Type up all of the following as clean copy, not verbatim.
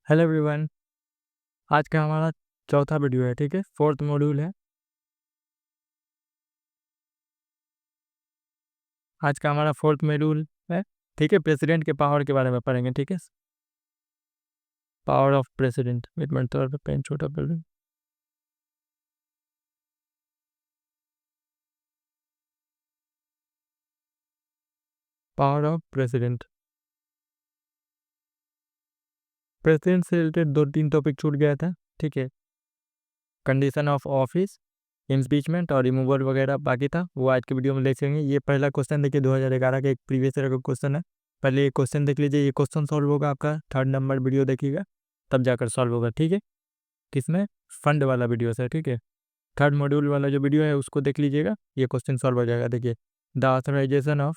Hello everyone. आज का हमारा चौथा वीडियो है, ठीक है। फोर्थ मॉड्यूल है। आज का हमारा फोर्थ मॉड्यूल है, ठीक है। प्रेसिडेंट के पावर के बारे में पढ़ेंगे, ठीक है। Power of president. एक मिनट, थोड़ा सा पेन छोटा कर लूं। Power of president. प्रेसिडेंट से रिलेटेड 2-3 टॉपिक छूट गया था, ठीक है। कंडीशन ऑफ ऑफिस, इम्पीचमेंट और रिमूवल वगैरह बाकी था, वो आज के वीडियो में देखेंगे। ये पहला क्वेश्चन देखिए 2011 का एक प्रीवियस ईयर का क्वेश्चन है। पहले ये क्वेश्चन देख लीजिए। ये क्वेश्चन सॉल्व होगा आपका 3rd नंबर वीडियो देखिएगा, तब जाकर सॉल्व होगा, ठीक है। किसमें? फंड वाला वीडियो से, ठीक है। 3rd मॉड्यूल वाला जो वीडियो है उसको देख लीजिएगा, ये क्वेश्चन सॉल्व हो जाएगा। देखिए द ऑथराइजेशन ऑफ,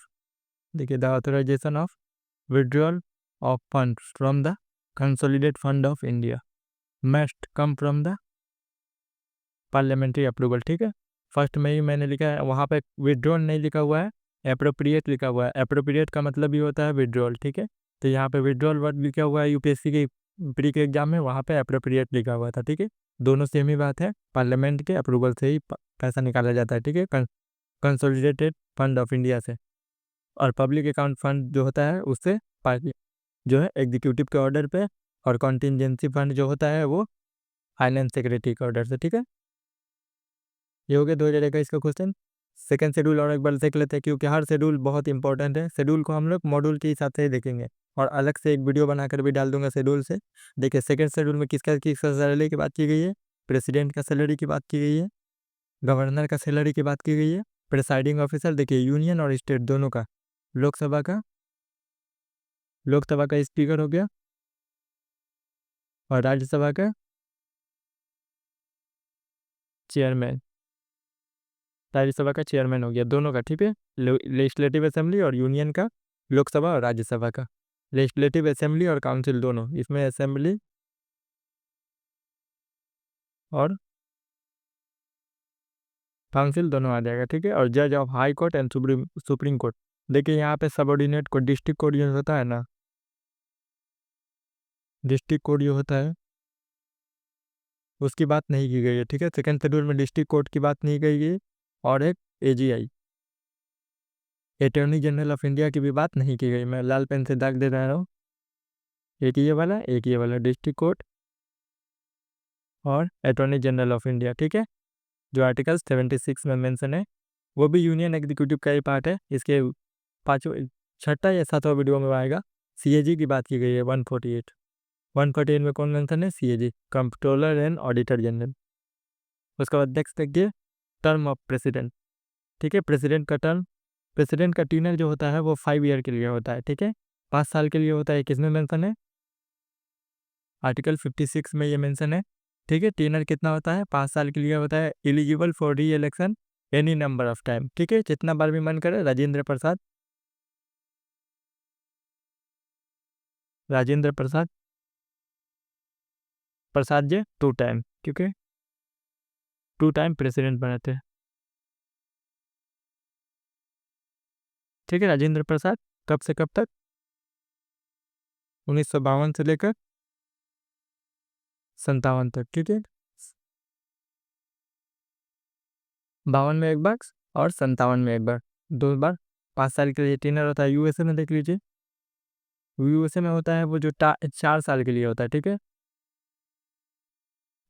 देखिए the authorisation of withdrawal of fund from the consolidate fund of India must come from the parliamentary approval, ठीक है। फर्स्ट में ही मैंने लिखा है, वहाँ पे विड्रॉल नहीं लिखा हुआ है, अप्रोप्रिएट लिखा हुआ है। अप्रोप्रिएट का मतलब ही होता है विड्रॉल, ठीक है। तो यहाँ पे विड्रॉल वर्ड लिखा हुआ है यूपीएससी के प्री के एग्जाम में, वहाँ पे अप्रोप्रिएट लिखा हुआ था, ठीक है। दोनों सेम ही बात है। पार्लियामेंट के अप्रूवल से ही पैसा निकाला जाता है, ठीक है, कंसोलिडेटेड फंड ऑफ इंडिया से। और पब्लिक अकाउंट फंड जो होता है उससे पार्टी जो है एग्जीक्यूटिव के ऑर्डर पे, और कॉन्टिजेंसी फंड जो होता है वो फाइनेंस सेक्रेटरी के ऑर्डर से, ठीक है। ये हो गया 2021 का क्वेश्चन। सेकंड शेड्यूल और एक बार देख लेते हैं, क्योंकि हर शेड्यूल बहुत इंपॉर्टेंट है। शेड्यूल को हम लोग मॉड्यूल के हिसाब से ही देखेंगे, और अलग से एक वीडियो बनाकर भी डाल दूंगा शेड्यूल से। देखिए सेकंड शेड्यूल में किसका किसका सैलरी की बात की गई है। प्रेसिडेंट का सैलरी की बात की गई है, गवर्नर का सैलरी की बात की गई है, प्रिसाइडिंग ऑफिसर, देखिए यूनियन और स्टेट दोनों का, लोकसभा का स्पीकर हो गया, और राज्यसभा का चेयरमैन, राज्यसभा का चेयरमैन हो गया, दोनों का, ठीक है। लेजिस्लेटिव असेंबली और यूनियन का, लोकसभा और राज्यसभा का। लेजिस्लेटिव असेंबली और काउंसिल दोनों, इसमें असेंबली और काउंसिल दोनों आ जाएगा, ठीक है। और जज of high court and supreme court. देखिए यहाँ पे सबऑर्डिनेट को डिस्ट्रिक्ट कोर्ट जो होता है ना, डिस्ट्रिक्ट कोर्ट जो होता है उसकी बात नहीं की गई है, ठीक है। सेकंड शेड्यूल में डिस्ट्रिक्ट कोर्ट की बात नहीं की गई, और एक AGI, attorney general of India की भी बात नहीं की गई। मैं लाल पेन से दाग दे रहा हूँ, एक ये वाला, एक ये वाला, डिस्ट्रिक्ट कोर्ट और अटॉर्नी जनरल ऑफ इंडिया, ठीक है। जो आर्टिकल 76 में मेंशन है, वो भी यूनियन एग्जीक्यूटिव का ही पार्ट है। इसके पाँचों, छठा या सातवां वीडियो में आएगा। सीएजी की बात की गई है 148 में कौन मेंशन है? CAG, controller and auditor general. उसके बाद नेक्स्ट देखिए टर्म ऑफ प्रेसिडेंट, ठीक है। प्रेसिडेंट का टीनर जो होता है वो 5 ईयर के लिए होता है, ठीक है, 5 साल के लिए होता है। किसमें मेंशन है? आर्टिकल 56 में ये मेंशन है, ठीक है। टीनर कितना होता है? 5 साल के लिए होता है। एलिजिबल फॉर री election any number of time, ठीक है, जितना बार भी मन करे। राजेंद्र प्रसाद प्रसाद जी 2 टाइम, क्योंकि 2 टाइम प्रेसिडेंट बने थे, ठीक है। राजेंद्र प्रसाद कब से कब तक? 1952 से लेकर 57 तक, ठीक है। 52 में एक बार और 57 में एक बार, 2 बार 5 साल के लिए टीनर होता है। यूएसए में देख लीजिए, यूएसए में होता है वो जो 4 साल के लिए होता है, ठीक है,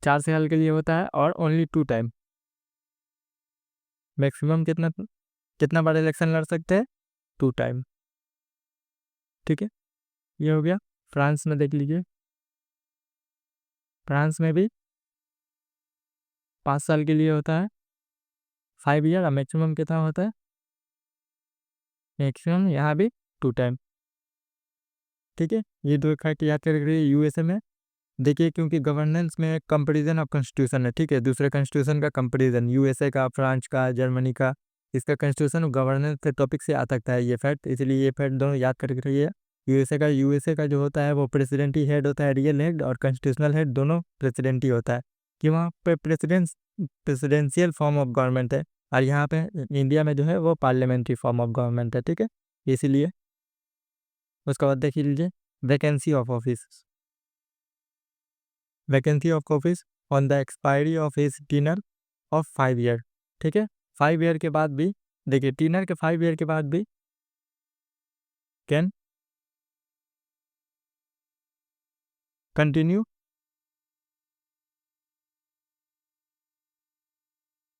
4 साल के लिए होता है, और ओनली 2 टाइम। मैक्सिमम कितना कितना बार इलेक्शन लड़ सकते हैं? 2 टाइम, ठीक है। ये हो गया। फ्रांस में देख लीजिए, फ्रांस में भी 5 साल के लिए होता है, 5 ईयर। मैक्सिमम कितना होता है? मैक्सिमम यहाँ भी 2 टाइम, ठीक है। ये 2 फैक्ट याद कर रखिए। यूएसए में देखिए, क्योंकि गवर्नेंस में कंपैरिजन ऑफ कॉन्स्टिट्यूशन है, ठीक है, दूसरे कॉन्स्टिट्यूशन का कंपैरिजन, यूएसए का, फ्रांस का, जर्मनी का, इसका कॉन्स्टिट्यूशन गवर्नेंस के टॉपिक से आ सकता है ये फैक्ट, इसलिए ये फैक्ट दोनों याद करके रखिए। यूएसए का जो होता है वो प्रेसिडेंट ही हेड होता है, रियल हेड और कॉन्स्टिट्यूशनल हेड दोनों प्रेसिडेंट ही होता है, कि वहाँ पे प्रेसिडेंशियल फॉर्म ऑफ गवर्नमेंट है, और यहाँ पे इंडिया में जो है वो पार्लियामेंट्री फॉर्म ऑफ गवर्नमेंट है, ठीक है, इसीलिए। उसके बाद देख लीजिए vacancy of office, vacancy of office on the expiry of his tenure of 5 year. ठीक है, 5 ईयर के बाद भी, देखिए टीनर के 5 ईयर के बाद भी कैन कंटिन्यू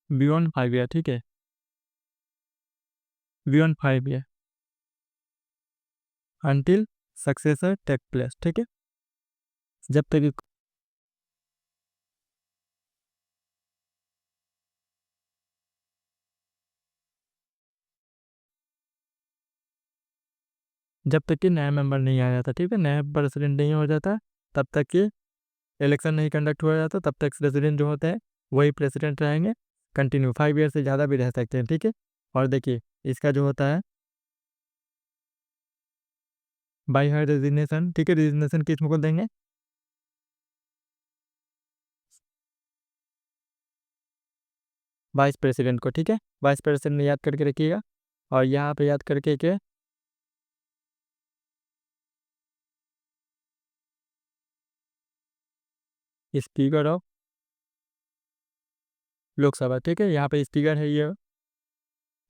बियॉन्ड 5 ईयर। ठीक है, beyond 5 year until successor take place. ठीक है, जब तक कि नया मेंबर नहीं आ जाता, ठीक है, नया प्रेसिडेंट नहीं हो जाता, तब तक कि इलेक्शन नहीं कंडक्ट हुआ जाता, तब तक प्रेसिडेंट जो होते हैं वही प्रेसिडेंट रहेंगे, कंटिन्यू 5 ईयर से ज़्यादा भी रह सकते हैं। ठीक है, और देखिए इसका जो होता है बाई हर रेजिग्नेशन। ठीक है, रेजिग्नेशन किसको देंगे? वाइस प्रेसिडेंट को। ठीक है, वाइस प्रेसिडेंट याद करके रखिएगा, और यहाँ पे याद करके के स्पीकर ऑफ लोकसभा। ठीक है, यहाँ पे स्पीकर है,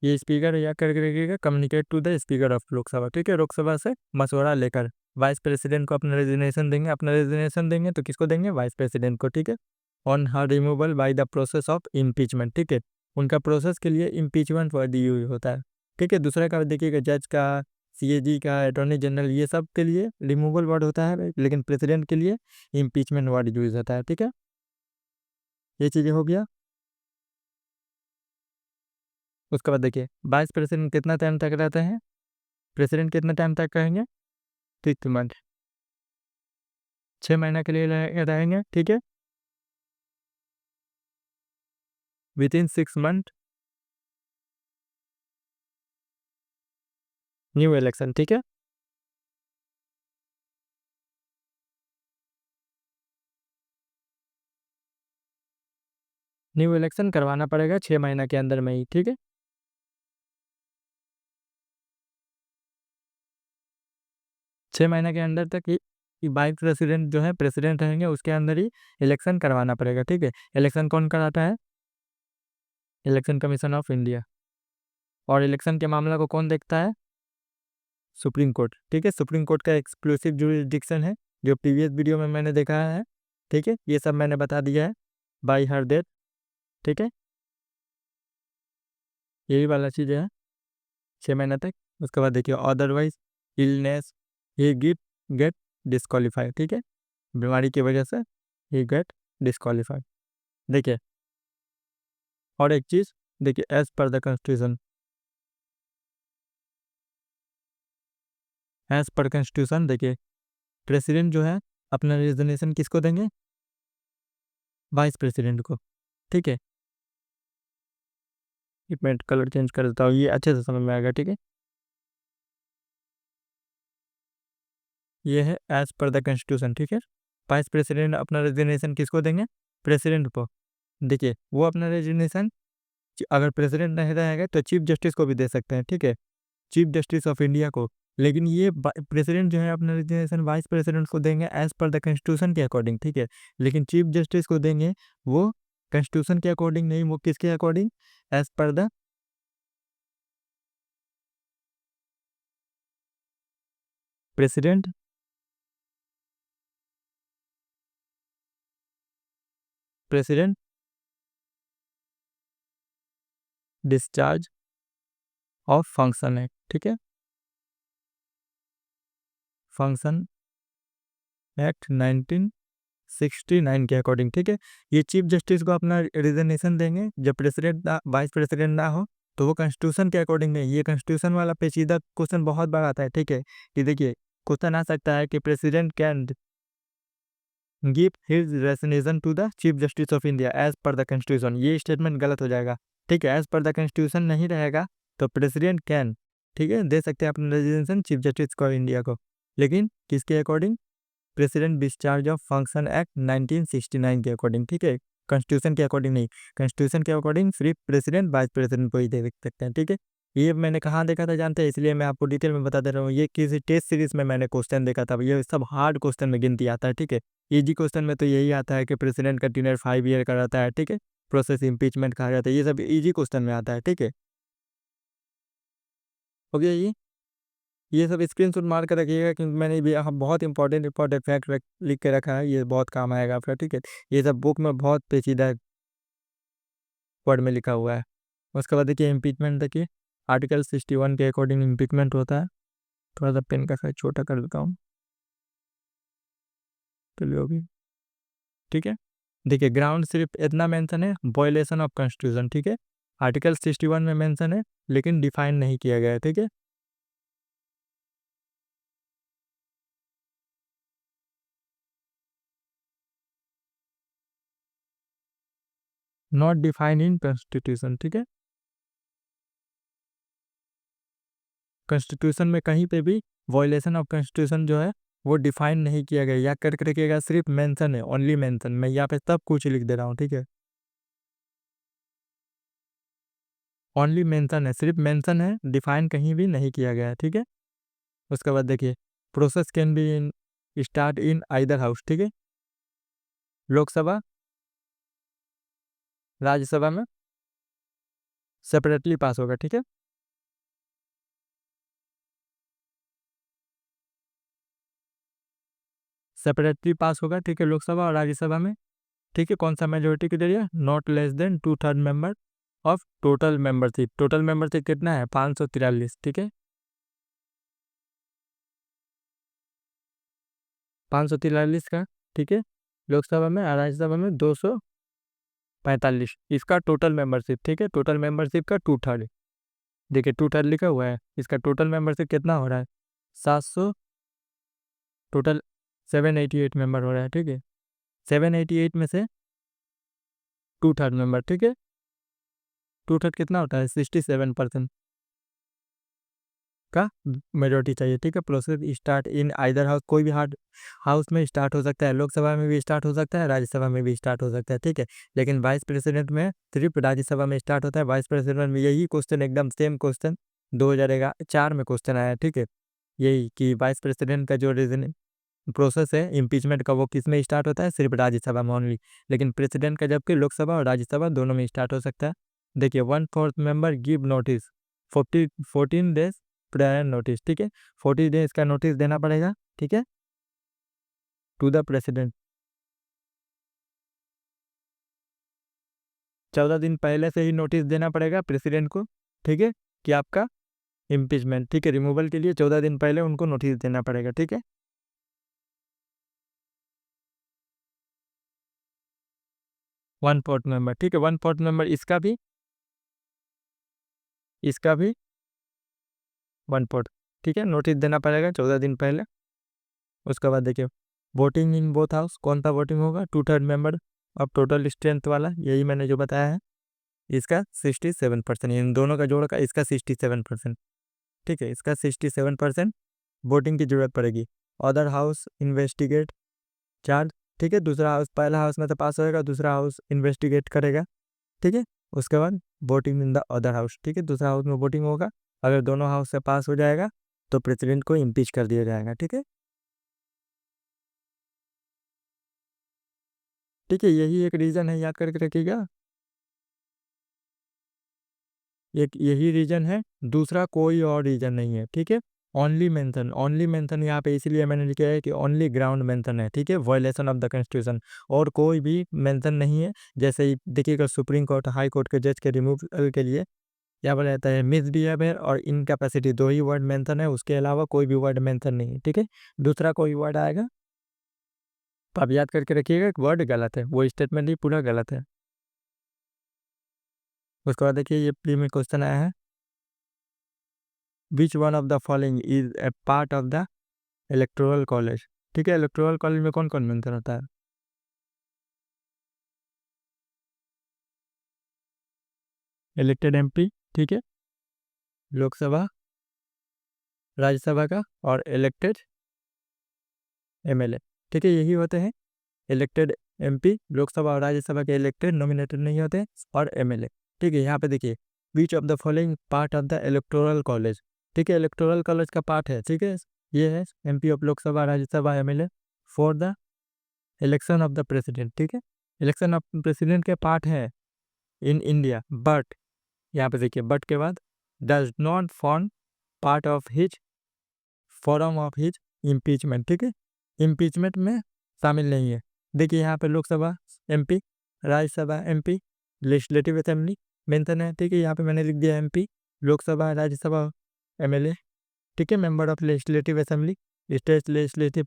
ये स्पीकर है, याद करके रखिएगा, communicate to the speaker of Lok Sabha. ठीक है, लोकसभा से मशवरा लेकर वाइस प्रेसिडेंट को अपना रेजिग्नेशन देंगे, अपना रेजिग्नेशन देंगे तो किसको देंगे? वाइस प्रेसिडेंट को। ठीक है, on her removal by the process of impeachment. ठीक है, उनका प्रोसेस के लिए इम्पीचमेंट वर्ड यूज होता है। ठीक है, दूसरा का देखिएगा जज का, सीएजी का, अटॉर्नी जनरल, ये सब के लिए रिमूवल वर्ड होता है, लेकिन प्रेसिडेंट के लिए इम्पीचमेंट वर्ड यूज होता है। ठीक है, ये चीज़ें हो गया। उसके बाद देखिए वाइस प्रेसिडेंट कितना टाइम तक रहते हैं? प्रेसिडेंट कितना टाइम तक रहेंगे? 6 मंथ, 6 महीना के लिए रहेंगे। ठीक है, with in 6 month new election. ठीक है, न्यू इलेक्शन करवाना पड़ेगा 6 महीना के अंदर में ही। ठीक है, 6 महीना के अंदर तक ही वाइस प्रेसिडेंट जो है प्रेसिडेंट रहेंगे, उसके अंदर ही इलेक्शन करवाना पड़ेगा। ठीक है, इलेक्शन कौन कराता है? Election commission of India. और इलेक्शन के मामला को कौन देखता है? Supreme court. ठीक है, सुप्रीम कोर्ट का एक्सक्लूसिव जुरिसडिक्शन है, जो प्रीवियस वीडियो में मैंने देखा है। ठीक है, ये सब मैंने बता दिया है बाई हर डेट। ठीक है, यही वाला चीज़ है, 6 महीना तक। उसके बाद देखिए अदरवाइज इलनेस ही गेट डिस्क्वालीफाइड। ठीक है, बीमारी की वजह से ही गेट डिस्क्वालीफाइड। देखिए और एक चीज़ देखिए, as per the constitution, as per constitution देखिए प्रेसिडेंट जो है अपना रेजिग्नेशन किसको देंगे? वाइस प्रेसिडेंट को। ठीक है, एक मिनट कलर चेंज कर देता हूँ, ये अच्छे से समझ में आएगा। ठीक है, ये है एज पर द कॉन्स्टिट्यूशन। ठीक है, वाइस प्रेसिडेंट अपना रेजिग्नेशन किसको देंगे? प्रेसिडेंट को। देखिए वो अपना रेजिग्नेशन अगर प्रेसिडेंट नहीं रहेगा तो चीफ जस्टिस को भी दे सकते हैं। ठीक है, चीफ जस्टिस ऑफ इंडिया को। लेकिन ये प्रेसिडेंट जो है अपना रेजिग्नेशन वाइस प्रेसिडेंट को देंगे एज पर द कॉन्स्टिट्यूशन के अकॉर्डिंग। ठीक है, लेकिन चीफ जस्टिस को देंगे वो कॉन्स्टिट्यूशन के अकॉर्डिंग नहीं, वो किसके according? As per the president president discharge of function act. ठीक है, फंक्शन एक्ट 1969 के अकॉर्डिंग। ठीक है, ये चीफ जस्टिस को अपना रेजिग्नेशन देंगे जब प्रेसिडेंट वाइस प्रेसिडेंट ना हो, तो वो कॉन्स्टिट्यूशन के अकॉर्डिंग नहीं। ये कॉन्स्टिट्यूशन वाला पेचीदा क्वेश्चन बहुत बार आता है। ठीक है, कि देखिए क्वेश्चन आ सकता है कि president can give his resignation to the chief justice of India as per the constitution. ये स्टेटमेंट गलत हो जाएगा। ठीक है, एज पर द कॉन्स्टिट्यूशन नहीं रहेगा तो प्रेसिडेंट कैन, ठीक है, दे सकते हैं अपना रेजिग्नेशन चीफ जस्टिस को इंडिया को, लेकिन किसके according? President discharge of function act 1969 के अकॉर्डिंग। ठीक है, कॉन्स्टिट्यूशन के अकॉर्डिंग नहीं। कॉन्स्टिट्यूशन के अकॉर्डिंग सिर्फ प्रेसिडेंट वाइस प्रेसिडेंट को ही दे सकते हैं। ठीक है, ये मैंने कहाँ देखा था जानते हैं, इसलिए मैं आपको डिटेल में बता दे रहा हूँ। ये किसी टेस्ट सीरीज में मैंने क्वेश्चन देखा था। ये सब हार्ड क्वेश्चन में गिनती आता है, ठीक है। इजी क्वेश्चन में तो यही आता है कि प्रेसिडेंट का टेन्योर 5 ईयर का रहता है, ठीक है। प्रोसेस इम्पीचमेंट कहा जाता है, ये सब इजी क्वेश्चन में आता है, ठीक है। हो गया ये सब स्क्रीनशॉट मार कर रखिएगा, क्योंकि मैंने भी यहाँ बहुत इंपॉर्टेंट इंपॉर्टेंट फैक्ट लिख के रखा है, ये बहुत काम आएगा आपका, ठीक है। ये सब बुक में बहुत पेचीदा वर्ड में लिखा हुआ है। उसके बाद देखिए इम्पीचमेंट, देखिए आर्टिकल 61 के अकॉर्डिंग इम्पीचमेंट होता है। थोड़ा सा पेन का साइज छोटा कर देता हूँ, चलिए होगी, ठीक है। देखिए ग्राउंड सिर्फ इतना मेंशन है, वायलेशन ऑफ कॉन्स्टिट्यूशन, ठीक है। आर्टिकल 61 में मेंशन है, लेकिन डिफाइन नहीं किया गया है, ठीक है। नॉट डिफाइन इन कॉन्स्टिट्यूशन, ठीक है। कॉन्स्टिट्यूशन में कहीं पे भी वायलेशन ऑफ कॉन्स्टिट्यूशन जो है वो डिफाइन नहीं किया गया, या करके रखिएगा सिर्फ मेंशन है, ओनली मेंशन। मैं यहाँ पे सब कुछ लिख दे रहा हूँ, ठीक है। ओनली मेंशन है, सिर्फ मेंशन है, डिफाइन कहीं भी नहीं किया गया है, ठीक है। उसके बाद देखिए process can be in start in either house, ठीक है। लोकसभा, राज्यसभा में सेपरेटली पास होगा, ठीक है। सेपरेटली पास होगा, ठीक है, लोकसभा और राज्यसभा में, ठीक है। कौन सा मेजोरिटी के जरिए, not less than 2/3 member of total membership. Total membership कितना है, 543, ठीक है। 543 का, ठीक है। लोकसभा में और राज्यसभा में 245, इसका टोटल मेंबरशिप, ठीक है। टोटल मेंबरशिप का 2/3, देखिए 2/3 लिखा हुआ है। इसका टोटल मेंबरशिप कितना हो रहा है, 700, टोटल 788 मेंबर हो रहा है, ठीक है। 788 में से 2/3 मेंबर, ठीक है। 2/3 कितना होता है, 67% का मेजोरिटी चाहिए, ठीक है। Process start in either house, कोई भी हाउस में स्टार्ट हो सकता है, लोकसभा में भी स्टार्ट हो सकता है, राज्यसभा में भी स्टार्ट हो सकता है, ठीक है। लेकिन वाइस प्रेसिडेंट में सिर्फ राज्यसभा में स्टार्ट होता है। वाइस प्रेसिडेंट में यही क्वेश्चन, एकदम सेम क्वेश्चन 2004 में क्वेश्चन आया, ठीक है। यही कि वाइस प्रेसिडेंट का जो रीजन प्रोसेस है इम्पीचमेंट का, वो किस में स्टार्ट होता है, सिर्फ राज्यसभा में ओनली। लेकिन प्रेसिडेंट का जबकि लोकसभा और राज्यसभा दोनों में स्टार्ट हो सकता है। देखिए 1/4 member give notice 14 days prior notice, ठीक है। 40 डेज का नोटिस देना पड़ेगा, ठीक है, टू द प्रेसिडेंट। 14 दिन पहले से ही नोटिस देना पड़ेगा प्रेसिडेंट को, ठीक है, कि आपका इम्पीचमेंट, ठीक है, रिमूवल के लिए 14 दिन पहले उनको नोटिस देना पड़ेगा, ठीक है। 1/4 मेंबर, ठीक है। 1/4 मेंबर, इसका भी 1/4, ठीक है, नोटिस देना पड़ेगा 14 दिन पहले। उसके बाद देखिए वोटिंग इन बोथ हाउस, कौन सा वोटिंग होगा, 2/3 मेंबर अब टोटल स्ट्रेंथ वाला, यही मैंने जो बताया है। इसका 67%, इन दोनों का जोड़ का इसका 67%, ठीक है। इसका 67% वोटिंग की जरूरत पड़ेगी। अदर हाउस इन्वेस्टिगेट चार्ज, ठीक है। दूसरा हाउस, पहला हाउस में तो पास होएगा, दूसरा हाउस इन्वेस्टिगेट करेगा, ठीक है। उसके बाद voting in the other house, ठीक है, दूसरा हाउस में वोटिंग होगा। अगर दोनों हाउस से पास हो जाएगा तो प्रेसिडेंट को इम्पीच कर दिया जाएगा, ठीक है। ठीक है, यही एक रीज़न है, याद करके रखिएगा। एक यही रीज़न है, दूसरा कोई और रीज़न नहीं है, ठीक है। ओनली मेंशन यहाँ पे इसीलिए मैंने लिखा है कि ओनली ग्राउंड मेंशन है, ठीक है, वायलेशन ऑफ द कॉन्स्टिट्यूशन, और कोई भी मेंशन नहीं है। जैसे ही देखिएगा सुप्रीम कोर्ट, हाई कोर्ट के जज के रिमूवल के लिए क्या बोला जाता है, मिसबिहेवियर और इनकैपेसिटी, दो ही वर्ड मेंशन है, उसके अलावा कोई भी वर्ड मेंशन नहीं है, ठीक है। दूसरा कोई वर्ड आएगा तो आप याद करके रखिएगा, एक वर्ड गलत है, वो स्टेटमेंट ही पूरा गलत है। उसके बाद देखिए ये प्री में क्वेश्चन आया है, which one of the following is a part of the electoral college, ठीक है। इलेक्टोरल कॉलेज में कौन कौन मेंशन होता है, इलेक्टेड एमपी, ठीक है, लोकसभा राज्यसभा का, और इलेक्टेड एमएलए, ठीक है, यही होते हैं इलेक्टेड एमपी। लोकसभा और राज्यसभा के इलेक्टेड नॉमिनेटेड नहीं होते, और एमएलए, ठीक है। यहाँ पे देखिए which of the following part of the electoral college. ठीक है, इलेक्टोरल कॉलेज का पार्ट है। ठीक है, ये है MP of Lok Sabha, Rajya Sabha, MLA for the election of the president. ठीक है, इलेक्शन ऑफ प्रेसिडेंट के पार्ट है इन इंडिया, बट यहाँ पे देखिए बट के बाद does not form part of his forum of his impeachment. ठीक है, इम्पीचमेंट में शामिल नहीं है। देखिए यहाँ पे Lok Sabha MP, Rajya Sabha MP, legislative assembly mention है। ठीक है, यहाँ पे मैंने लिख दिया MP, लोकसभा, राज्यसभा, MLA। ठीक है, member of legislative assembly, state legislative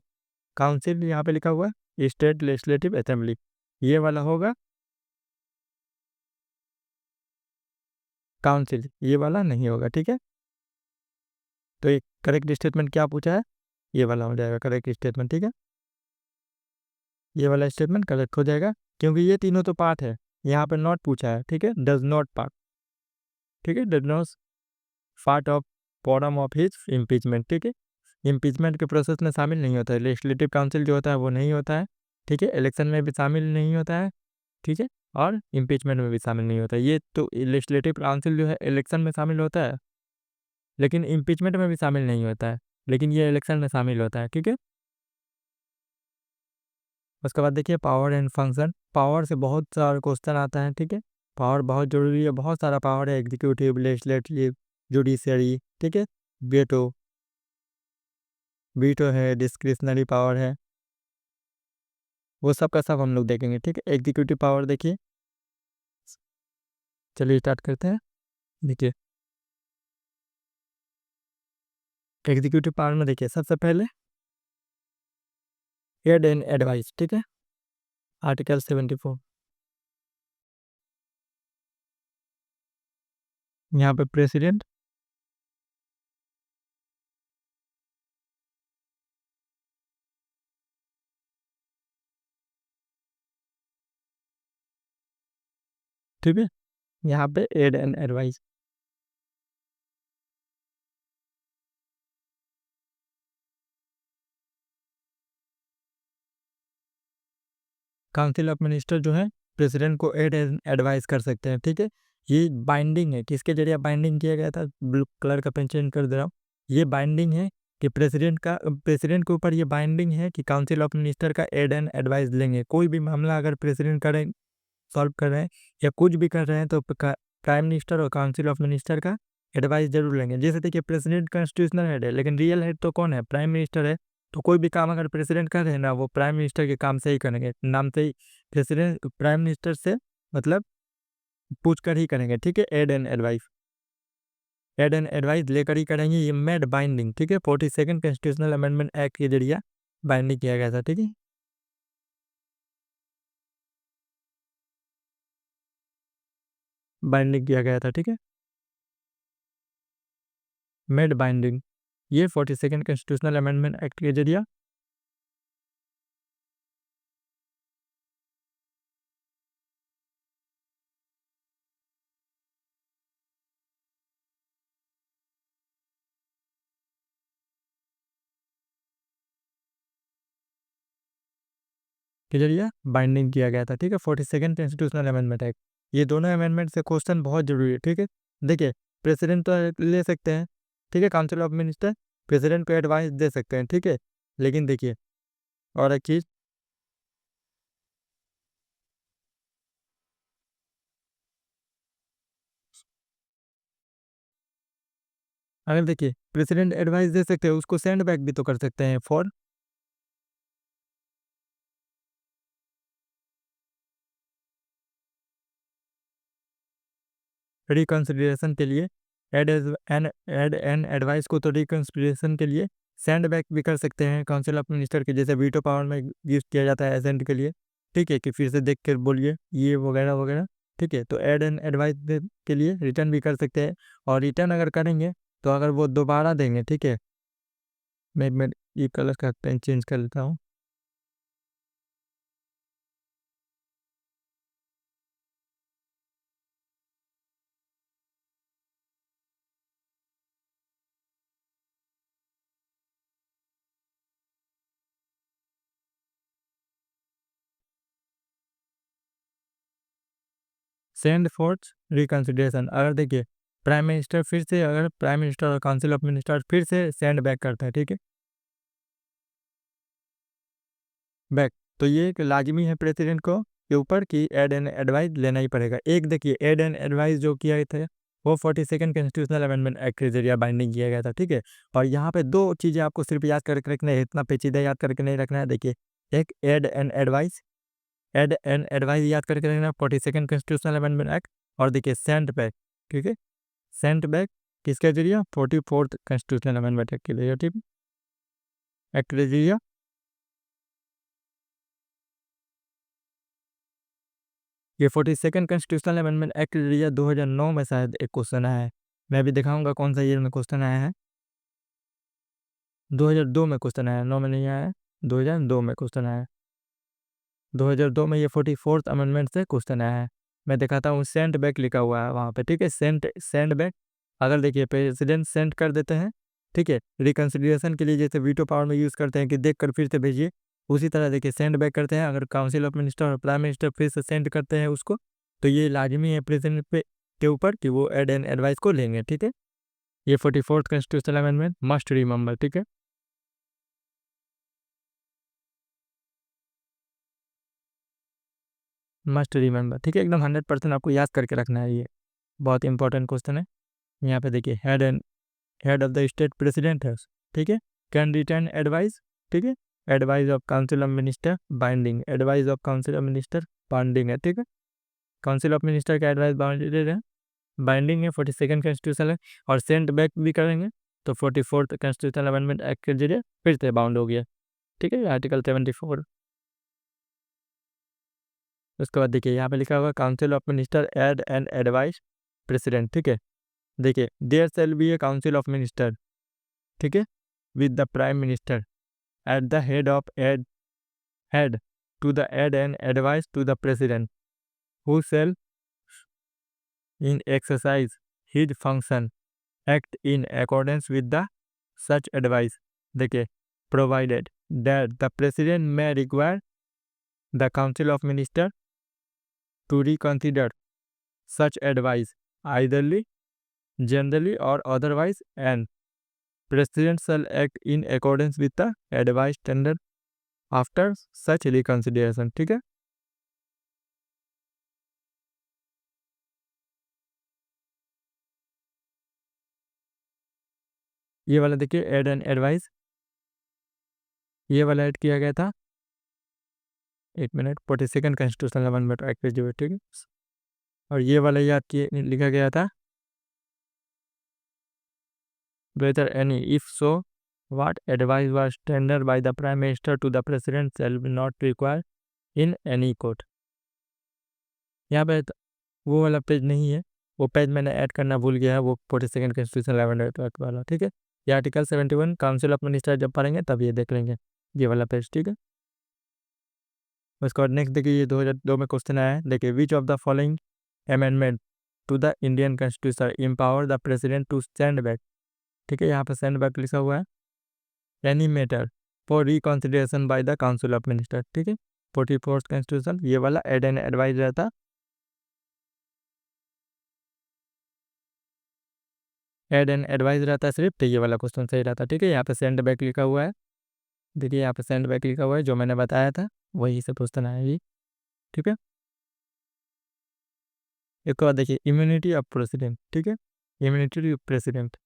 council यहाँ पे लिखा हुआ है, स्टेट लेजिस्लेटिव असेंबली, ये वाला होगा काउंसिल, ये वाला नहीं होगा। ठीक है, तो एक करेक्ट स्टेटमेंट क्या पूछा है, ये वाला हो जाएगा करेक्ट स्टेटमेंट। ठीक है, ये वाला स्टेटमेंट करेक्ट हो जाएगा, क्योंकि ये तीनों तो पार्ट है, यहाँ पे नॉट पूछा है। ठीक है, डज नॉट पार्ट। ठीक है, does not part of forum of his impeachment. ठीक है, इम्पीचमेंट के प्रोसेस में शामिल नहीं होता है, लेजिस्लेटिव काउंसिल जो होता है वो नहीं होता है। ठीक है, इलेक्शन में भी शामिल नहीं होता है। ठीक है, और इम्पीचमेंट में भी शामिल नहीं होता है। ये तो लेजिस्लेटिव काउंसिल जो है इलेक्शन में शामिल होता है, लेकिन इम्पीचमेंट में भी शामिल नहीं होता है, लेकिन ये इलेक्शन में शामिल होता है। ठीक है, उसके बाद देखिए पावर एंड फंक्शन। पावर से बहुत सारा क्वेश्चन आता है। ठीक है, पावर बहुत जरूरी है, बहुत सारा पावर है, एग्जीक्यूटिव, लेजिस्लेटिव, जुडिशरी। ठीक है, वेटो, वीटो है, डिस्क्रिशनरी पावर है, वो सब का सब हम लोग देखेंगे। ठीक है, एग्जीक्यूटिव पावर देखिए, चलिए स्टार्ट करते हैं। देखिए एग्जीक्यूटिव पावर में देखिए सबसे पहले एड एंड एडवाइस। ठीक है, आर्टिकल 74, यहाँ पे प्रेसिडेंट, ठीक है, यहाँ पे aid and advice. Council of minister जो है प्रेसिडेंट को एड एंड एडवाइस कर सकते हैं। ठीक है, ये बाइंडिंग है, किसके जरिए बाइंडिंग किया गया था, ब्लू कलर का पेन चेंज कर दे रहा हूँ। ये बाइंडिंग है कि प्रेसिडेंट के ऊपर ये बाइंडिंग है कि काउंसिल ऑफ मिनिस्टर का एड एंड एडवाइस लेंगे। कोई भी मामला अगर प्रेसिडेंट करें, सॉल्व कर रहे हैं या कुछ भी कर रहे हैं, तो प्राइम मिनिस्टर और काउंसिल ऑफ मिनिस्टर का एडवाइस जरूर लेंगे। जैसे देखिए प्रेसिडेंट कॉन्स्टिट्यूशनल हेड है, लेकिन रियल हेड तो कौन है, प्राइम मिनिस्टर है। तो कोई भी काम अगर प्रेसिडेंट कर रहे हैं ना, वो प्राइम मिनिस्टर के काम से ही करेंगे, नाम से ही प्रेसिडेंट प्राइम मिनिस्टर से मतलब पूछ कर ही करेंगे। ठीक है, एड एंड एडवाइस लेकर ही करेंगे, ये मेड बाइंडिंग। ठीक है, 42nd कॉन्स्टिट्यूशनल अमेंडमेंट एक्ट के जरिए बाइंडिंग किया गया था। ठीक है, बाइंडिंग किया गया था। ठीक है, मेड बाइंडिंग, ये 42nd कॉन्स्टिट्यूशनल अमेंडमेंट एक्ट के जरिए के जरिए बाइंडिंग किया गया था। ठीक है, 42nd कॉन्स्टिट्यूशनल अमेंडमेंट एक्ट, ये दोनों अमेंडमेंट से क्वेश्चन बहुत जरूरी है। ठीक है, देखिए प्रेसिडेंट तो ले सकते हैं। ठीक है, काउंसिल ऑफ मिनिस्टर प्रेसिडेंट को एडवाइस दे सकते हैं। ठीक है, लेकिन देखिए और एक चीज, अगर देखिए प्रेसिडेंट एडवाइस दे सकते हैं, उसको सेंड बैक भी तो कर सकते हैं फॉर रिकंसिडरेशन के लिए। एड एंड एडवाइस को तो रिकंसिडरेशन के लिए सेंड बैक भी कर सकते हैं काउंसिल ऑफ मिनिस्टर के, जैसे वीटो पावर में यूज किया जाता है एजेंट के लिए। ठीक है, कि फिर से देख कर बोलिए ये वगैरह वगैरह। ठीक है, तो एड एंड एडवाइस के लिए रिटर्न भी कर सकते हैं, और रिटर्न अगर करेंगे तो अगर वो दोबारा देंगे। ठीक है, मैं ये कलर का पेन चेंज कर लेता हूँ। सेंड फॉर रिकंसिडरेशन, अगर देखिए प्राइम मिनिस्टर फिर से, अगर प्राइम मिनिस्टर और काउंसिल ऑफ मिनिस्टर फिर से सेंड बैक करता है, ठीक है, बैक, तो ये एक लाजमी है प्रेसिडेंट को के ऊपर कि एड एंड एडवाइस लेना ही पड़ेगा। एक देखिए एड एंड एडवाइस जो किया था वो 42nd कॉन्स्टिट्यूशनल अमेंडमेंट एक्ट के जरिए बाइंडिंग किया गया था, ठीक है। और यहाँ पे दो चीज़ें आपको सिर्फ याद करके रखना है, इतना पेचीदा याद करके नहीं रखना है। देखिए एक aid and advice, aid and advice याद करके रखना 42nd कॉन्स्टिट्यूशनल अमेंडमेंट एक्ट। और देखिए सेंट बैक, ठीक है, सेंट बैक किसके जरिए, 44th कॉन्स्टिट्यूशनल अमेंडमेंट एक्ट के जरिए, ठीक है, एक्ट के जरिए। ये 42nd कॉन्स्टिट्यूशनल अमेंडमेंट एक्ट के जरिए 2009 में शायद एक क्वेश्चन आया है, मैं भी दिखाऊंगा कौन सा ईयर में क्वेश्चन आया है। 2002 में क्वेश्चन आया, 9 में नहीं आया है, 2002 में क्वेश्चन आया है। 2002 में ये 44th अमेंडमेंट से क्वेश्चन आया है। मैं दिखाता हूँ, सेंट बैक लिखा हुआ है वहाँ पे, ठीक है, सेंट बैक। अगर देखिए प्रेसिडेंट सेंड कर देते हैं, ठीक है, रिकन्सिलिएशन के लिए जैसे वीटो पावर में यूज़ करते हैं कि देख कर फिर से भेजिए, उसी तरह देखिए सेंड बैक करते हैं। अगर काउंसिल ऑफ मिनिस्टर और प्राइम मिनिस्टर फिर से सेंड करते हैं उसको, तो ये लाजमी है प्रेसिडेंट पे के ऊपर कि वो एड एंड एडवाइस को लेंगे, ठीक है। ये 44th constitutional amendment must remember, ठीक है, मस्ट रिमेंबर, ठीक है, एकदम 100% आपको याद करके रखना है, ये बहुत इंपॉर्टेंट क्वेश्चन है। यहाँ पे देखिए head of the state president है, ठीक है, कैन रिटर्न एडवाइस, ठीक है, advice of council of minister binding, advice of council of minister binding है, ठीक है, काउंसिल ऑफ मिनिस्टर का एडवाइस बाइंडेड है, बाइंडिंग है, 42nd कॉन्स्टिट्यूशन है। और सेंड बैक भी करेंगे तो 44th कॉन्स्टिट्यूशनल अमेंडमेंट एक्ट के जरिए फिर से बाउंड हो गया, ठीक है, आर्टिकल 74। उसके बाद देखिए यहाँ पे लिखा हुआ council of minister aid and advice president, ठीक है, देखिए there shall be a council of minister, ठीक है, with the prime minister at the head to the aid and advice to the president, who shall in exercise his function act in accordance with the such advice, देखिए, provided that the president may require the council of minister to reconsider such advice eitherly generally or otherwise, and president shall act in accordance with the advice tendered after such reconsideration, ठीक है। ये वाला देखिए add and advice, ये वाला add किया गया था, एक minute, 42nd constitutional amendment act जो है, ठीक है। और ये वाला याद किए लिखा गया था, whether any if so what advice was tendered by the prime minister to the president shall be not required in any court। यहाँ पे वो वाला पेज नहीं है, वो पेज मैंने ऐड करना भूल गया है, वो 42nd कॉन्स्टिट्यूशनल अमेंडमेंट एक्ट वाला, ठीक है। ये आर्टिकल 71 काउंसिल ऑफ मिनिस्टर जब पढ़ेंगे तब ये देख लेंगे, ये वाला पेज, ठीक है। उसके बाद नेक्स्ट देखिए, ये 2002 में क्वेश्चन आया है, देखिए which of the following amendment to the Indian constitution empower the president to send back, ठीक है, यहाँ पे सेंड बैक लिखा हुआ है, any matter for reconsideration by the council of minister, ठीक है, 44th कॉन्स्टिट्यूशन, ये वाला एड एंड एडवाइस रहता, एड एंड एडवाइस रहता सिर्फ, तो ये वाला क्वेश्चन सही रहता, ठीक है। यहाँ पे सेंड बैक लिखा हुआ है, देखिए यहाँ पे सेंड बैक लिखा हुआ है, जो मैंने बताया था वही से क्वेश्चन आया ये, ठीक है। एक बाद देखिए इम्यूनिटी ऑफ प्रेसिडेंट, ठीक है, immunity of president,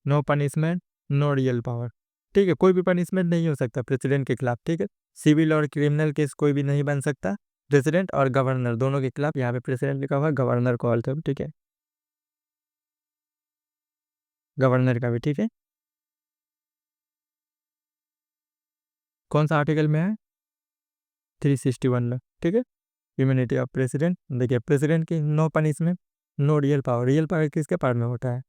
no punishment no real power, ठीक है, कोई भी पनिशमेंट नहीं हो सकता प्रेसिडेंट के खिलाफ, ठीक है, सिविल और क्रिमिनल केस कोई भी नहीं बन सकता प्रेसिडेंट और गवर्नर दोनों के खिलाफ, यहाँ पे प्रेसिडेंट लिखा हुआ है, गवर्नर को ऑल्सो, ठीक है, गवर्नर का भी, ठीक है। कौन सा आर्टिकल में है, 361 में, ठीक है, इम्यूनिटी ऑफ प्रेसिडेंट। देखिए प्रेसिडेंट की no punishment no real power किसके पास में होता है,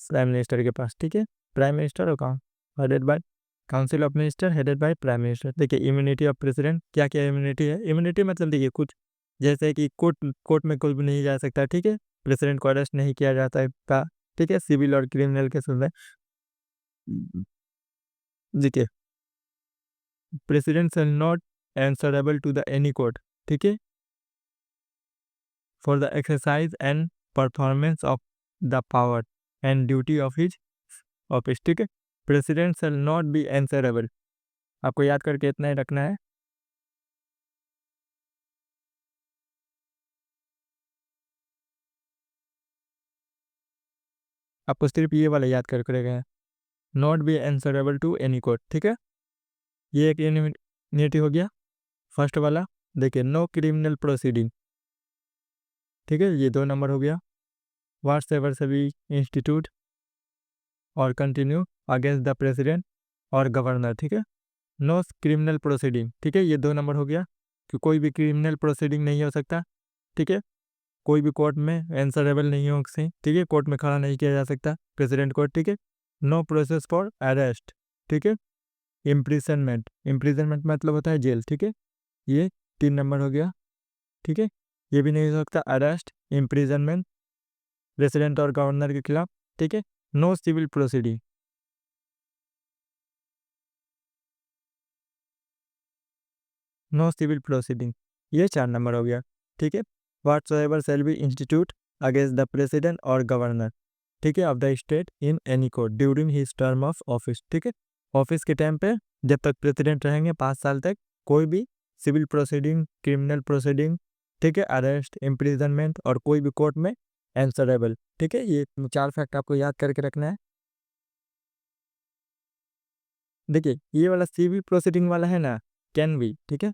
प्राइम मिनिस्टर के पास, ठीक है, प्राइम मिनिस्टर और कौन, headed by council of minister headed by prime minister. देखिए इम्यूनिटी ऑफ प्रेसिडेंट, क्या क्या इम्यूनिटी है, इम्यूनिटी मतलब देखिए कुछ जैसे कि कोर्ट में कोई भी नहीं जा सकता, ठीक है, प्रेसिडेंट को अरेस्ट नहीं किया जाता है, ठीक है, सिविल और क्रिमिनल केस में। देखिए president shall not answerable to the any court, ठीक है, for the exercise and performance of the power and duty of his office, ठीक है। President shall not be answerable, आपको याद करके इतना ही रखना है। आपको सिर्फ ये वाला याद करके रखना है, not be answerable to any court, ठीक है। ये एक यूनिटी हो गया फर्स्ट वाला। देखिए नो क्रिमिनल प्रोसीडिंग, ठीक है, ये 2 नंबर हो गया। वाट्स एवर सभी इंस्टीट्यूट और कंटिन्यू अगेंस्ट द प्रेसिडेंट और गवर्नर, ठीक है। नो क्रिमिनल प्रोसीडिंग, ठीक है, ये 2 नंबर हो गया कि कोई भी क्रिमिनल प्रोसीडिंग नहीं हो सकता, ठीक है। कोई भी कोर्ट में एंसरेबल नहीं हो सकते, ठीक है, कोर्ट में खड़ा नहीं किया जा सकता प्रेसिडेंट को, ठीक है। नो प्रोसेस फॉर अरेस्ट, ठीक है। इम्प्रिजनमेंट, इम्प्रिजनमेंट मतलब होता है जेल, ठीक है। ये 3 नंबर हो गया, ठीक है। ये भी नहीं हो सकता अरेस्ट, इम्प्रिजनमेंट प्रेसिडेंट और गवर्नर के खिलाफ, ठीक है। No civil proceeding, no civil proceeding, ये 4 नंबर हो गया, ठीक है। Whatsoever shall be institute against the president और गवर्नर, ठीक है, of the state in any court during his term of office, ठीक है। ऑफिस के टाइम पे जब तक प्रेसिडेंट रहेंगे 5 साल तक, कोई भी सिविल प्रोसीडिंग, क्रिमिनल प्रोसीडिंग, ठीक है, अरेस्ट, इम्प्रिजनमेंट और कोई भी कोर्ट में एंसरेबल, ठीक है। ये 4 फैक्ट आपको याद करके रखना है। देखिए ये वाला सिविल प्रोसीडिंग वाला है ना, कैन बी, ठीक है,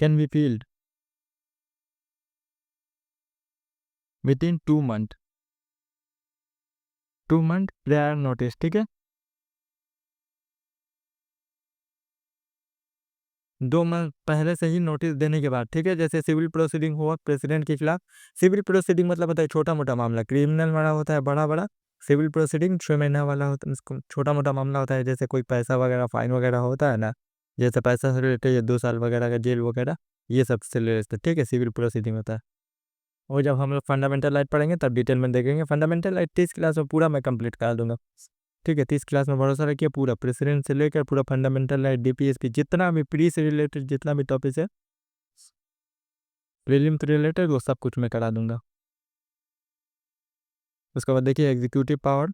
can be field with in 2 month, 2 month prior notice, ठीक है। 2 मंथ पहले से ही नोटिस देने के बाद, ठीक है। जैसे सिविल प्रोसीडिंग हुआ प्रेसिडेंट के खिलाफ, सिविल प्रोसीडिंग मतलब होता है छोटा मोटा मामला, क्रिमिनल वाला होता है बड़ा बड़ा, सिविल प्रोसीडिंग 6 महीना वाला होता है, उसको छोटा मोटा मामला होता है। जैसे कोई पैसा वगैरह फाइन वगैरह होता है ना, जैसे पैसा से रिलेटेड 2 साल वगैरह का जेल वगैरह, ये सब से रिलेटेड, ठीक है, सिविल प्रोसीडिंग होता है। और जब हम लोग फंडामेंटल राइट पढ़ेंगे तब डिटेल में देखेंगे। फंडामेंटल राइट 30 क्लास में पूरा मैं कंप्लीट करा दूंगा, ठीक है। 30 क्लास में भरोसा रखिए, पूरा प्रेसिडेंट से लेकर पूरा फंडामेंटल राइट, डीपीएसपी, जितना भी प्री से रिलेटेड जितना भी टॉपिक है, प्रीलिम से रिलेटेड, वो सब कुछ मैं करा दूंगा। उसके बाद देखिए एग्जीक्यूटिव पावर,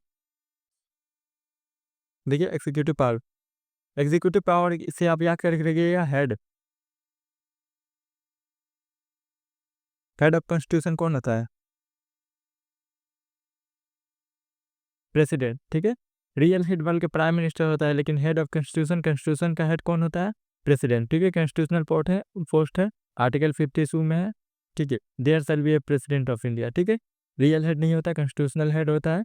देखिए एग्जीक्यूटिव पावर, एग्जीक्यूटिव पावर से आप याद करके रखिएगा हेड, हेड ऑफ कॉन्स्टिट्यूशन कौन होता है? प्रेसिडेंट, ठीक है। रियल हेड बल्कि प्राइम मिनिस्टर होता है, लेकिन हेड ऑफ कॉन्स्टिट्यूशन, कॉन्स्टिट्यूशन का हेड कौन होता है? प्रेसिडेंट, ठीक है। कॉन्स्टिट्यूशनल पोस्ट है, आर्टिकल 52 में है, ठीक है। There shall be a president of India, ठीक है। रियल हेड नहीं होता, कॉन्स्टिट्यूशनल हेड होता है,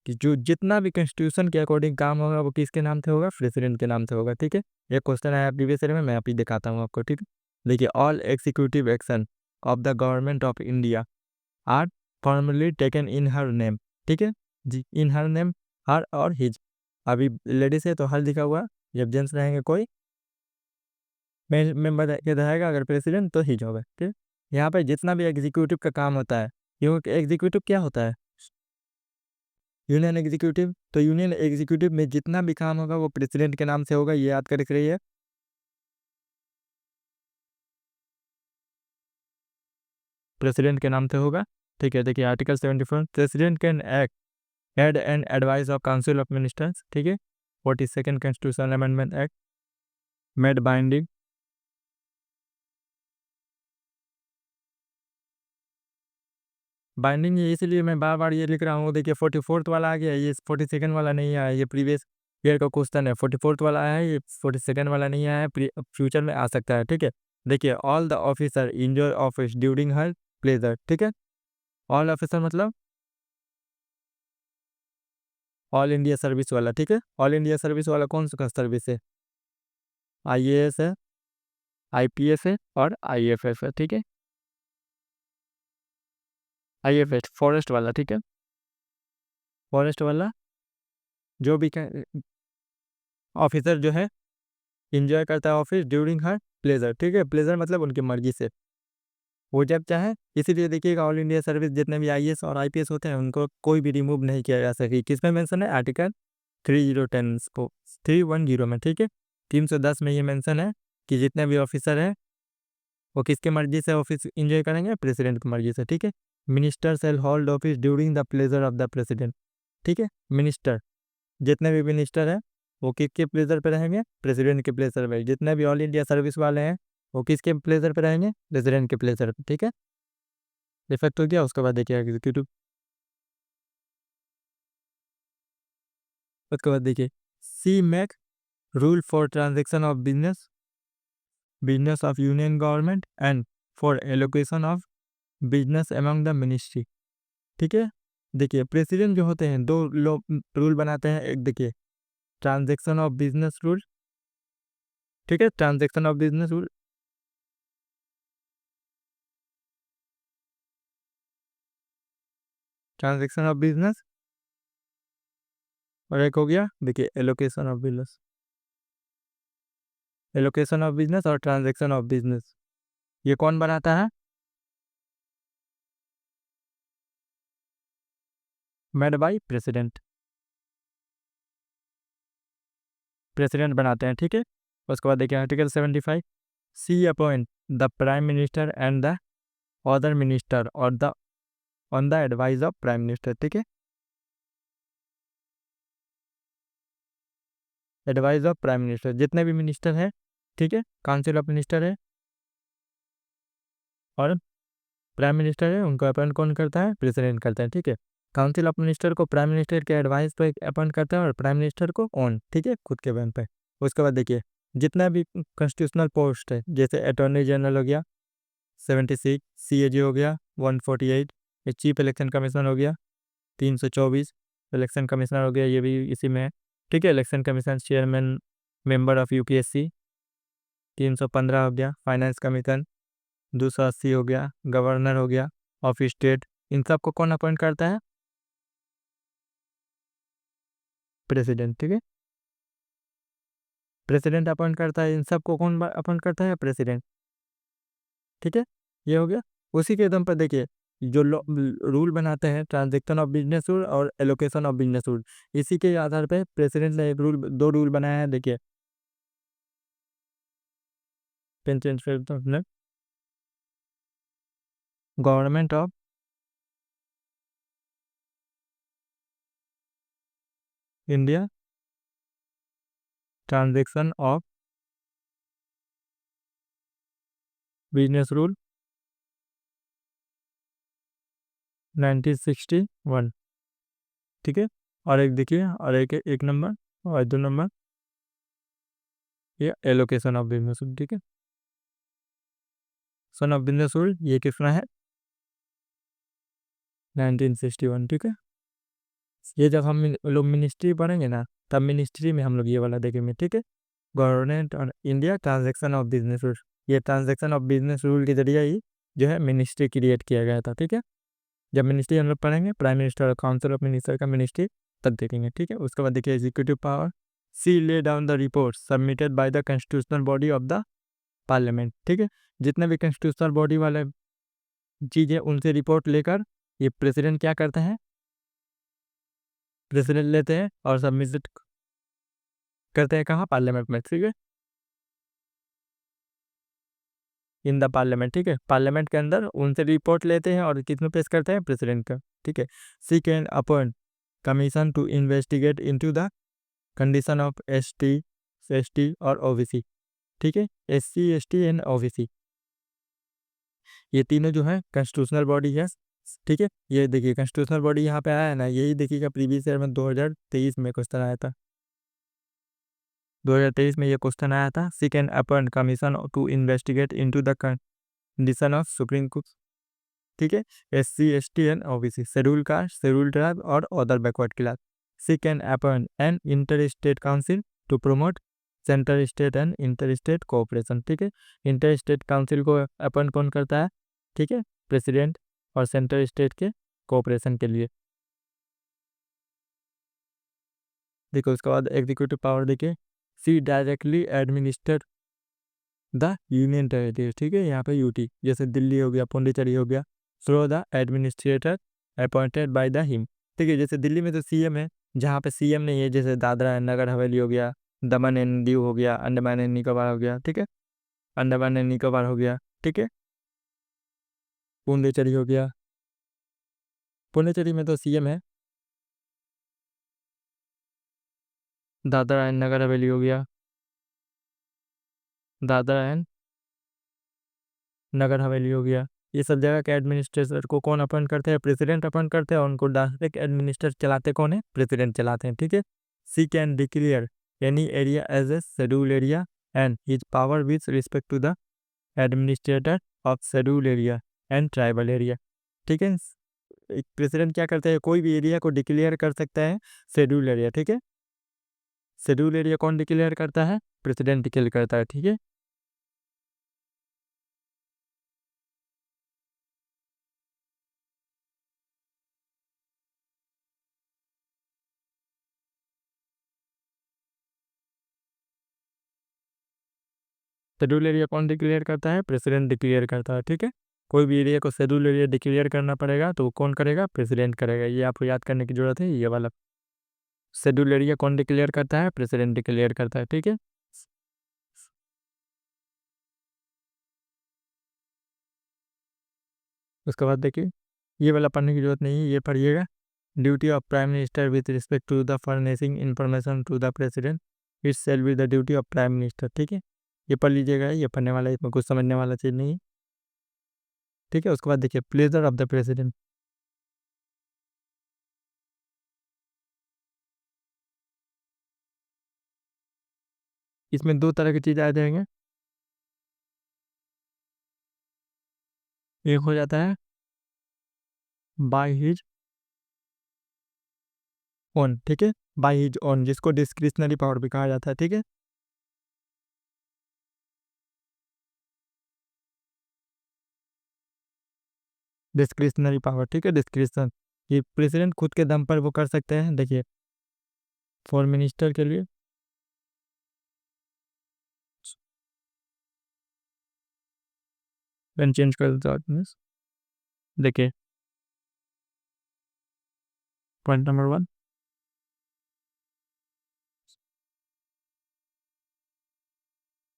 कि जो जितना भी कॉन्स्टिट्यूशन के अकॉर्डिंग काम होगा वो किसके नाम से होगा? प्रेसिडेंट के नाम से होगा, ठीक है। एक क्वेश्चन आया प्रीवियस ईयर में, मैं अभी दिखाता हूँ आपको, ठीक है। देखिए all executive action of the government of India are formally taken in her name, ठीक है जी, इन हर नेम, हर और हिज। अभी लेडीज है तो हर लिखा हुआ, जब जेंट्स रहेंगे कोई मेंबर के रहेगा, अगर प्रेसिडेंट तो हिज होगा, ठीक है। यहाँ पे जितना भी एग्जीक्यूटिव का काम होता है, क्योंकि एग्जीक्यूटिव क्या होता है? यूनियन एग्जीक्यूटिव, तो यूनियन एग्जीक्यूटिव में जितना भी काम होगा वो प्रेसिडेंट के नाम से होगा, ये याद करके रहिए। प्रेसिडेंट के नाम से होगा, ठीक है। देखिए article 74, president can act head and advice of council of ministers, ठीक है। 42nd constitutional amendment act made binding, binding ये इसलिए मैं बार बार ये लिख रहा हूँ। देखिए 44th वाला आ गया, ये 42nd वाला नहीं आया, ये प्रीवियस ईयर का क्वेश्चन है। 44th वाला आया है, ये 42nd वाला नहीं आया है, फ्यूचर में आ सकता है, ठीक है। देखिए all the officer enjoy office during her pleasure, ठीक है। ऑल ऑफिसर मतलब ऑल इंडिया सर्विस वाला, ठीक है। ऑल इंडिया सर्विस वाला कौन सा सर्विस है? आईएएस है, आईपीएस है और आईएफएस है, ठीक है। आईएफएस फॉरेस्ट वाला, ठीक है। फॉरेस्ट वाला जो भी ऑफिसर जो है इंजॉय करता है ऑफिस ड्यूरिंग हर प्लेजर, ठीक है। प्लेजर मतलब उनकी मर्जी से, वो जब चाहे। इसीलिए देखिएगा ऑल इंडिया सर्विस जितने भी आईएएस और आईपीएस होते हैं उनको कोई भी रिमूव नहीं किया जा सके। किसमें मेंशन है? आर्टिकल 3010 310 में, ठीक है। 310 में ये मेंशन है कि जितने भी ऑफिसर हैं वो किसके मर्जी से ऑफिस एंजॉय करेंगे, प्रेसिडेंट की मर्जी से। ठीक है, minister shell hold office during the pleasure of the president. ठीक है, मिनिस्टर, जितने भी मिनिस्टर हैं वो किसके प्लेजर पे रहेंगे, प्रेसिडेंट के प्लेजर पे। जितने भी ऑल इंडिया सर्विस वाले हैं वो किसके प्लेजर पे रहेंगे, प्रेसिडेंट के प्लेजर पे। ठीक है, इफेक्ट हो गया। उसके बाद देखिए एग्जीक्यूटिव, उसके बाद देखिए she make rule for transaction of business of union government and for allocation of business among the ministry. ठीक है, देखिए प्रेसिडेंट जो होते हैं दो लोग रूल बनाते हैं। एक देखिए ट्रांजेक्शन ऑफ बिजनेस रूल। ठीक है, transaction of business rule, transaction of business, और एक हो गया देखिए allocation of business, allocation of business और ट्रांजेक्शन ऑफ बिजनेस। ये कौन बनाता है, मेड बाय प्रेसिडेंट, प्रेसिडेंट बनाते हैं। ठीक है, उसके बाद देखिए article 75, she appoint the prime minister and the other minister और the on the advice of prime minister. ठीक है, एडवाइस ऑफ प्राइम मिनिस्टर, जितने भी मिनिस्टर हैं, ठीक है, काउंसिल ऑफ मिनिस्टर है और प्राइम मिनिस्टर है, उनको अपॉइंट कौन करता है, प्रेसिडेंट करता है। ठीक है, काउंसिल ऑफ मिनिस्टर को प्राइम मिनिस्टर के एडवाइस पे अपॉइंट करता है और प्राइम मिनिस्टर को ऑन, ठीक है, खुद के बयान पे। उसके बाद देखिए जितना भी कॉन्स्टिट्यूशनल पोस्ट है, जैसे अटॉर्नी जनरल हो गया 76, CAG हो गया 148, चीफ इलेक्शन कमीशन हो गया 324, इलेक्शन कमिश्नर हो गया, ये भी इसी में है। ठीक है, election commission chairman member of UPSC 315 हो गया, फाइनेंस कमीशन 280 हो गया, गवर्नर हो गया ऑफ स्टेट। इन सबको कौन अपॉइंट करता है, प्रेसिडेंट। ठीक है, प्रेसिडेंट अपॉइंट करता है, इन सबको कौन अपॉइंट करता है, प्रेसिडेंट। ठीक है, ये हो गया। उसी के दम पर देखिए जो रूल बनाते हैं, ट्रांजेक्शन ऑफ बिजनेस रूल और एलोकेशन ऑफ बिजनेस रूल, इसी के आधार पे प्रेसिडेंट ने एक रूल, दो रूल बनाया है। देखिए government of India transaction of business rule 1961। ठीक है, और एक देखिए, और एक नंबर और 2 नंबर, ये एलोकेशन ऑफ बिजनेस रूल। ठीक है, सन ऑफ बिजनेस रूल ये कितना है, 1961। ठीक है, ये जब हम लोग मिनिस्ट्री पढ़ेंगे ना, तब मिनिस्ट्री में हम लोग ये वाला देखेंगे। ठीक है, गवर्नमेंट और India transaction of business rule, ये ट्रांजेक्शन ऑफ बिजनेस रूल के जरिए ही जो है मिनिस्ट्री क्रिएट किया गया था। ठीक है, जब मिनिस्ट्री हम लोग पढ़ेंगे, प्राइम मिनिस्टर और काउंसिल ऑफ मिनिस्टर का मिनिस्ट्री तब देखेंगे। ठीक है, उसके बाद देखिए executive power, see lay down the report submitted by the constitutional body of the parliament. ठीक है, जितने भी कॉन्स्टिट्यूशनल बॉडी वाले चीज़ें उनसे रिपोर्ट लेकर ये प्रेसिडेंट क्या करते हैं, प्रेसिडेंट लेते हैं और सबमिट करते हैं कहाँ, पार्लियामेंट में। ठीक है, इन द पार्लियामेंट। ठीक है, पार्लियामेंट के अंदर उनसे रिपोर्ट लेते हैं और किसमें पेश करते हैं, प्रेसिडेंट का। ठीक है, she can appoint commission to investigate into the condition of ST और OBC। ठीक है, SC ST एंड OBC, ये तीनों जो है कॉन्स्टिट्यूशनल बॉडी है। ठीक है, ये देखिए कॉन्स्टिट्यूशनल बॉडी यहाँ पे आया है ना, यही देखिएगा प्रीवियस ईयर में 2023 में क्वेश्चन आया था, 2023 में ये क्वेश्चन आया था। She can appoint commission to investigate into the condition of supreme court. ठीक है, SC ST and OBC, schedule caste, schedule tribe और other backward class. She can appoint an inter state council to promote centre state and inter state cooperation. ठीक है, inter state council को appoint कौन करता है, ठीक है, प्रेसिडेंट, और सेंटर स्टेट के कोऑपरेशन के लिए। देखो उसके बाद एग्जीक्यूटिव पावर देखिए, she directly administer the union territory. ठीक है, यहाँ पे UT जैसे दिल्ली हो गया, पौंडीचेरी हो गया, through the administrator appointed by the him. ठीक है, जैसे दिल्ली में तो CM है, जहाँ पे CM नहीं है, जैसे दादरा नगर हवेली हो गया, दमन एंड दीव हो गया, अंडमान एंड निकोबार हो गया, ठीक है, अंडमान एंड निकोबार हो गया, ठीक है, पुडुचेरी हो गया, पुडुचेरी में तो सीएम है, दादरा एंड नगर हवेली हो गया, दादरा एंड नगर हवेली हो गया। ये सब जगह के एडमिनिस्ट्रेटर को कौन अपॉइंट करते हैं? प्रेसिडेंट अपॉइंट करते हैं, और उनको डायरेक्ट एडमिनिस्ट्रेट चलाते कौन है? प्रेसिडेंट चलाते हैं, ठीक है। She can declare any area as a schedule area and his power with respect to the administrator of schedule area and tribal area, ठीक है। एक प्रेसिडेंट क्या करता है? कोई भी एरिया को डिक्लेयर कर सकता है शेड्यूल एरिया, ठीक है। शेड्यूल एरिया कौन डिक्लेयर करता है? प्रेसिडेंट डिक्लेयर करता है, ठीक है। शेड्यूल एरिया कौन डिक्लेयर करता है? प्रेसिडेंट डिक्लेयर करता है, ठीक है। कोई भी एरिया को शेड्यूल एरिया डिक्लेयर करना पड़ेगा तो वो कौन करेगा? प्रेसिडेंट करेगा। ये आपको याद करने की जरूरत है, ये वाला। शेड्यूल एरिया कौन डिक्लेयर करता है? प्रेसिडेंट डिक्लेयर करता है, ठीक है। उसके बाद देखिए, ये वाला पढ़ने की जरूरत नहीं है, ये पढ़िएगा। Duty of prime minister with respect to the furnishing information to the president, it shall be the duty of prime minister, ठीक है। ये पढ़ लीजिएगा, ये पढ़ने वाला है, इसमें कुछ समझने वाला चीज़ नहीं है, ठीक है। उसके बाद देखिए, प्लेजर ऑफ द प्रेसिडेंट। इसमें दो तरह की चीज़ आ जाएंगे। एक हो जाता है बाय हिज ओन, ठीक है, बाय हिज ओन, जिसको डिस्क्रिशनरी पावर भी कहा जाता है, ठीक है। डिस्क्रिशनरी पावर, ठीक है, डिस्क्रिशन, ये प्रेसिडेंट खुद के दम पर वो कर सकते हैं। देखिए, फॉर मिनिस्टर के लिए पेन चेंज कर देता हूँ। देखिए, पॉइंट नंबर 1,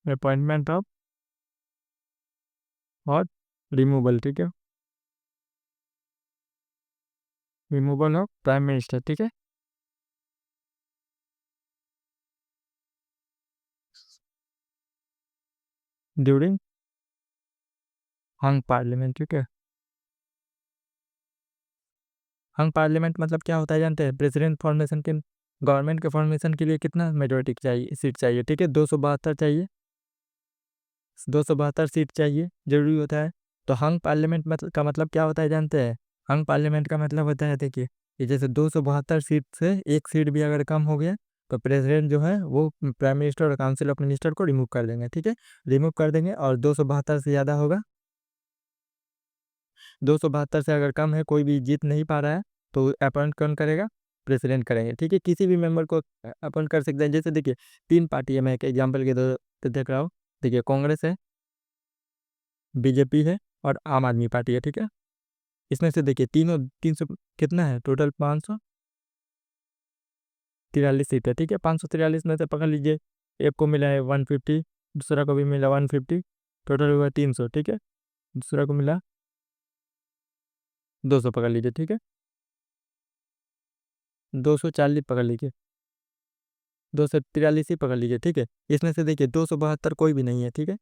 अपॉइंटमेंट ऑफ और रिमूवल, ठीक है, रिमूवल ऑफ प्राइम मिनिस्टर, ठीक है। ड्यूरिंग हंग पार्लियामेंट, ठीक है। हंग पार्लियामेंट मतलब क्या होता है जानते हैं? प्रेसिडेंट फॉर्मेशन के, गवर्नमेंट के फॉर्मेशन के लिए कितना मेजोरिटी चाहिए, सीट चाहिए, ठीक है, 272 चाहिए, 272 सीट चाहिए, जरूरी होता है। तो हंग पार्लियामेंट का मतलब क्या होता है जानते हैं? हंग पार्लियामेंट का मतलब होता है, देखिए, कि जैसे 272 सीट से एक सीट भी अगर कम हो गया तो प्रेसिडेंट जो है वो प्राइम मिनिस्टर और काउंसिल ऑफ मिनिस्टर को रिमूव कर देंगे, ठीक है, रिमूव कर देंगे। और 272 से ज़्यादा होगा, 272 से अगर कम है, कोई भी जीत नहीं पा रहा है, तो अपॉइंट कौन करेगा? प्रेसिडेंट करेंगे, ठीक है। किसी भी मेंबर को अपॉइंट कर सकते हैं। जैसे देखिए, तीन पार्टी है, मैं एक एग्जाम्पल के दो तो देख रहा हूँ। देखिए, कांग्रेस है, बीजेपी है और आम आदमी पार्टी है, ठीक है। इसमें से देखिए, तीनों 300 कितना है टोटल? 543 सीट है, ठीक है। 543 में से पकड़ लीजिए, एक को मिला है 150, दूसरा को भी मिला 150, टोटल हुआ 300, ठीक है। दूसरा को मिला 200 पकड़ लीजिए, ठीक है, 240 पकड़ लीजिए, 243 ही पकड़ लीजिए, ठीक है। इसमें से देखिए, 272 कोई भी नहीं है, ठीक है,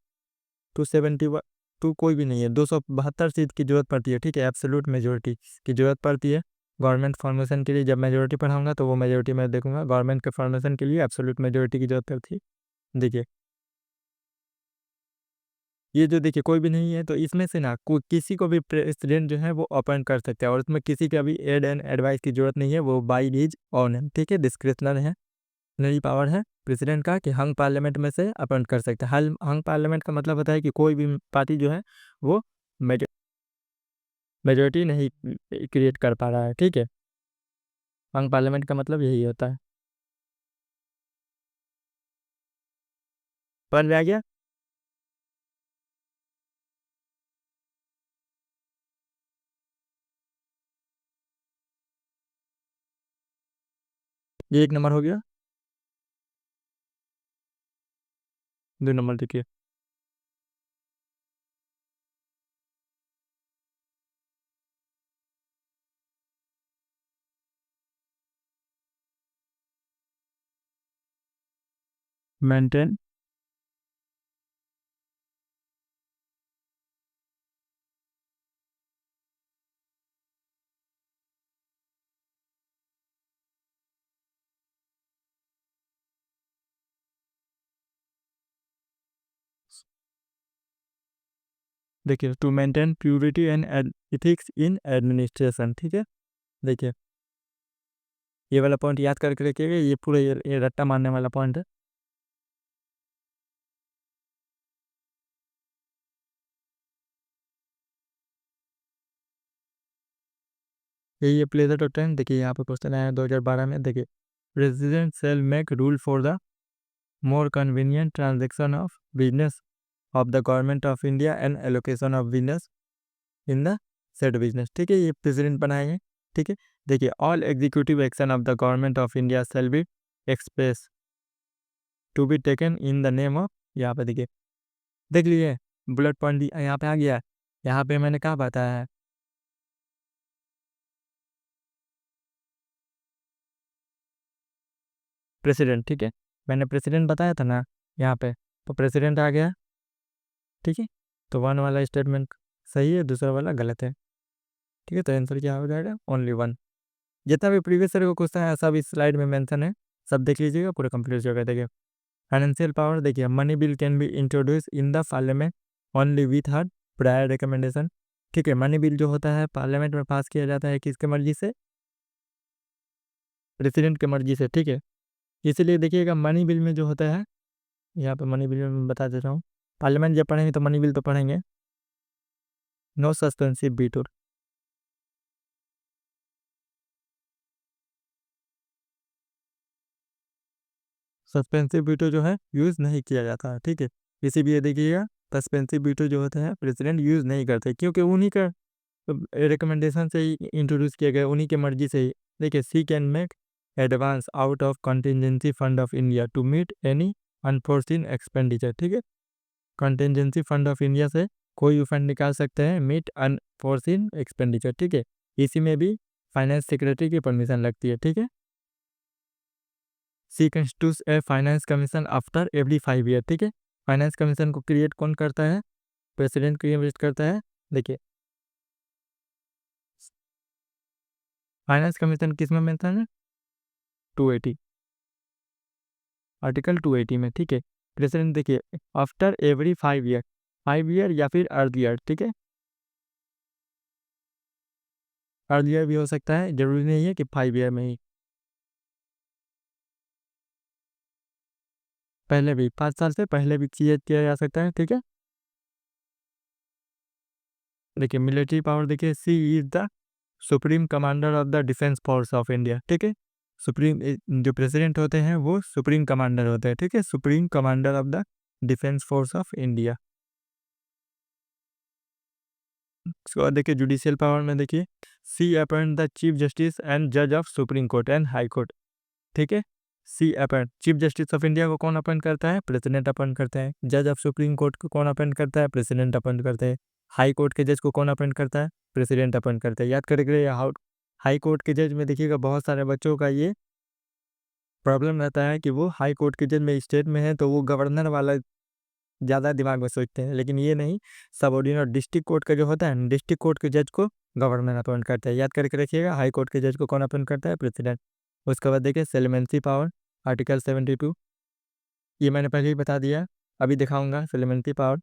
271 टू कोई भी नहीं है, 272 सीट की जरूरत पड़ती है, ठीक है, एब्सोल्यूट मेजोरिटी की जरूरत पड़ती है गवर्नमेंट फॉर्मेशन के लिए। जब मेजोरिटी पढ़ाऊंगा तो वो मेजोरिटी मैं देखूंगा, गवर्नमेंट के फॉर्मेशन के लिए एब्सोल्यूट मेजोरिटी की जरूरत पड़ती है। देखिए, ये जो देखिए कोई भी नहीं है, तो इसमें से ना कोई किसी को भी प्रेसिडेंट जो है वो अपॉइंट कर सकते हैं, और इसमें किसी का भी एड एंड एडवाइस की जरूरत नहीं है, वो बाई हीज ऑन है, ठीक है, डिस्क्रिशनल है, नई पावर है प्रेसिडेंट का कि हंग पार्लियामेंट में से अपॉइंट कर सकते हैं। हल हंग पार्लियामेंट का मतलब होता है कि कोई भी पार्टी जो है वो मेजोरिटी नहीं क्रिएट कर पा रहा है, ठीक है। हंग पार्लियामेंट का मतलब यही होता है। समझ में आ गया? ये एक नंबर हो गया। 2 नंबर देखिए, मेंटेन देखिए, to maintain purity and ethics in administration, ठीक है। देखिए, ये वाला पॉइंट याद करके रखिएगा, ये पूरा ये रट्टा मारने वाला पॉइंट है। ये प्लेजर ऑफ टाइम देखिए, यहाँ पे क्वेश्चन आया 2012 में। देखिए, president shall make rule for the more convenient transaction of business of the government of India and allocation of business in the set business, ठीक है। ये प्रेसिडेंट बनाएंगे, ठीक है। देखिए, all executive action of the government of India shall be express to be taken in the name of, यहाँ पे देखिए, देख लीजिए बुलेट पॉइंट यहाँ पे आ गया है। यहाँ पे मैंने क्या बताया है, प्रेसिडेंट, ठीक है। मैंने प्रेसिडेंट बताया था ना यहाँ पे, तो प्रेसिडेंट आ गया, ठीक है। तो वन वाला स्टेटमेंट सही है, दूसरा वाला गलत है, ठीक है। तो आंसर क्या हो जाएगा, ओनली वन। जितना भी प्रीवियस ईयर का क्वेश्चन है सब इस स्लाइड में मेंशन है, सब देख लीजिएगा, पूरा कंप्लीट हो जाएगा। देखिए, फाइनेंशियल पावर, देखिए, money bill can be introduce in the parliament only with her prior recommendation, ठीक है। मनी बिल जो होता है पार्लियामेंट में पास किया जाता है किसके मर्जी से, प्रेसिडेंट के मर्जी से, ठीक है। इसीलिए देखिएगा मनी बिल में जो होता है, यहाँ पे मनी बिल में मैं बता देता हूँ, पार्लियामेंट जब पढ़ेंगे तो मनी बिल तो पढ़ेंगे, no suspensive veto, suspensive veto जो है यूज़ नहीं किया जाता है, ठीक है। इसी भी ये देखिएगा, सस्पेंसिव वीटो जो होता है प्रेसिडेंट यूज़ नहीं करते, क्योंकि उन्हीं का रिकमेंडेशन से ही इंट्रोड्यूस किया गया, उन्हीं के मर्जी से ही। देखिए, she can make advance out of contingency fund of India to meet any unforeseen expenditure, ठीक है। कंटिजेंसी फंड ऑफ इंडिया से कोई भी फंड निकाल सकते हैं मीट अनफोर्सिन एक्सपेंडिचर, ठीक है। इसी में भी फाइनेंस सेक्रेटरी की परमिशन लगती है, ठीक है। She constitutes a finance commission after every 5 year, ठीक है। फाइनेंस कमीशन को क्रिएट कौन करता है, प्रेसिडेंट क्रिएट करता है। देखिए, फाइनेंस कमीशन किस में मेंशन है, 280, आर्टिकल 280 में, ठीक है। प्रेसिडेंट देखिए, आफ्टर एवरी 5 ईयर, 5 ईयर या फिर अर्लियर, ठीक है। अर्लियर भी हो सकता है, जरूरी नहीं है कि 5 ईयर में ही, पहले भी 5 साल से पहले भी किया जा सकता है, ठीक है। देखिए, मिलिट्री पावर, देखिए, she is the supreme commander of the defence force of India, ठीक है। सुप्रीम जो प्रेसिडेंट होते हैं वो सुप्रीम कमांडर होते हैं, ठीक है, supreme commander of the defence force of India. उसके बाद देखिए, जुडिशियल पावर में देखिए, she appoint the chief justice and जज of supreme court and high court, ठीक है। She appoint, chief justice of India को कौन अपॉइंट करता है, प्रेसिडेंट अपॉइंट करता है। जज ऑफ सुप्रीम कोर्ट को कौन अपॉइंट करता है, प्रेसिडेंट अपॉइंट करता है। हाई कोर्ट के जज को कौन अपॉइंट करता है, प्रेसिडेंट अपॉइंट करता है। याद करेंगे, हाई कोर्ट के जज में देखिएगा बहुत सारे बच्चों का ये प्रॉब्लम रहता है कि वो हाई कोर्ट के जज में स्टेट में है तो वो गवर्नर वाला ज़्यादा दिमाग में सोचते हैं, लेकिन ये नहीं, सब ऑर्डिनरी डिस्ट्रिक्ट कोर्ट का जो होता है, डिस्ट्रिक्ट कोर्ट के जज को गवर्नर अपॉइंट करता है। याद करके रखिएगा, हाई कोर्ट के जज को कौन अपॉइंट करता है, प्रेसिडेंट। उसके बाद देखिए, सेलिमेंसी पावर, आर्टिकल 72, ये मैंने पहले ही बता दिया, अभी दिखाऊंगा सेलिमेंसी पावर।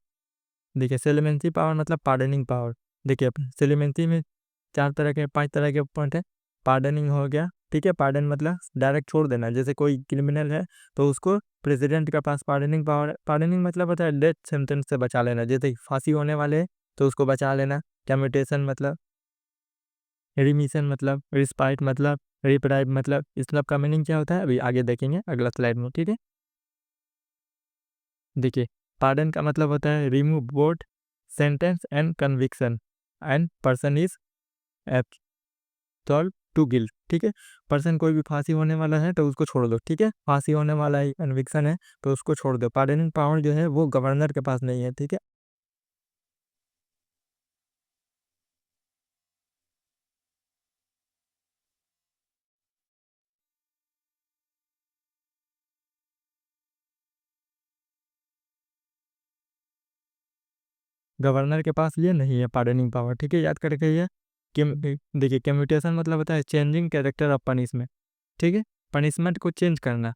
देखिए, सेलिमेंसी पावर मतलब पार्डनिंग पावर। देखिए, सेलिमेंसी में 4 तरह के 5 तरह के पॉइंट है। पार्डनिंग हो गया, ठीक है, पार्डन मतलब डायरेक्ट छोड़ देना, जैसे कोई क्रिमिनल है तो उसको प्रेसिडेंट के पास पार्डनिंग पावर, पार्डनिंग मतलब होता है डेथ सेंटेंस से बचा लेना, जैसे फांसी होने वाले है तो उसको बचा लेना। कम्यूटेशन मतलब, रिमिशन मतलब, रिस्पाइट मतलब, रिप्राइव मतलब, इस सब का मीनिंग क्या होता है अभी आगे देखेंगे अगला स्लाइड में, ठीक है। देखिए, पार्डन का मतलब होता है remove both sentence and conviction and person is absolve to guilt, ठीक है। पर्सन कोई भी फांसी होने वाला है तो उसको छोड़ दो, ठीक है। फांसी होने वाला है, कन्विक्शन है, तो उसको छोड़ दो। पार्डनिंग पावर जो है वो गवर्नर के पास नहीं है, ठीक है। गवर्नर के पास ये नहीं है पार्डनिंग पावर, ठीक है, याद करके ये। देखिए कम्यूटेशन मतलब होता है चेंजिंग कैरेक्टर ऑफ पनिशमेंट, ठीक है, पनिशमेंट को चेंज करना।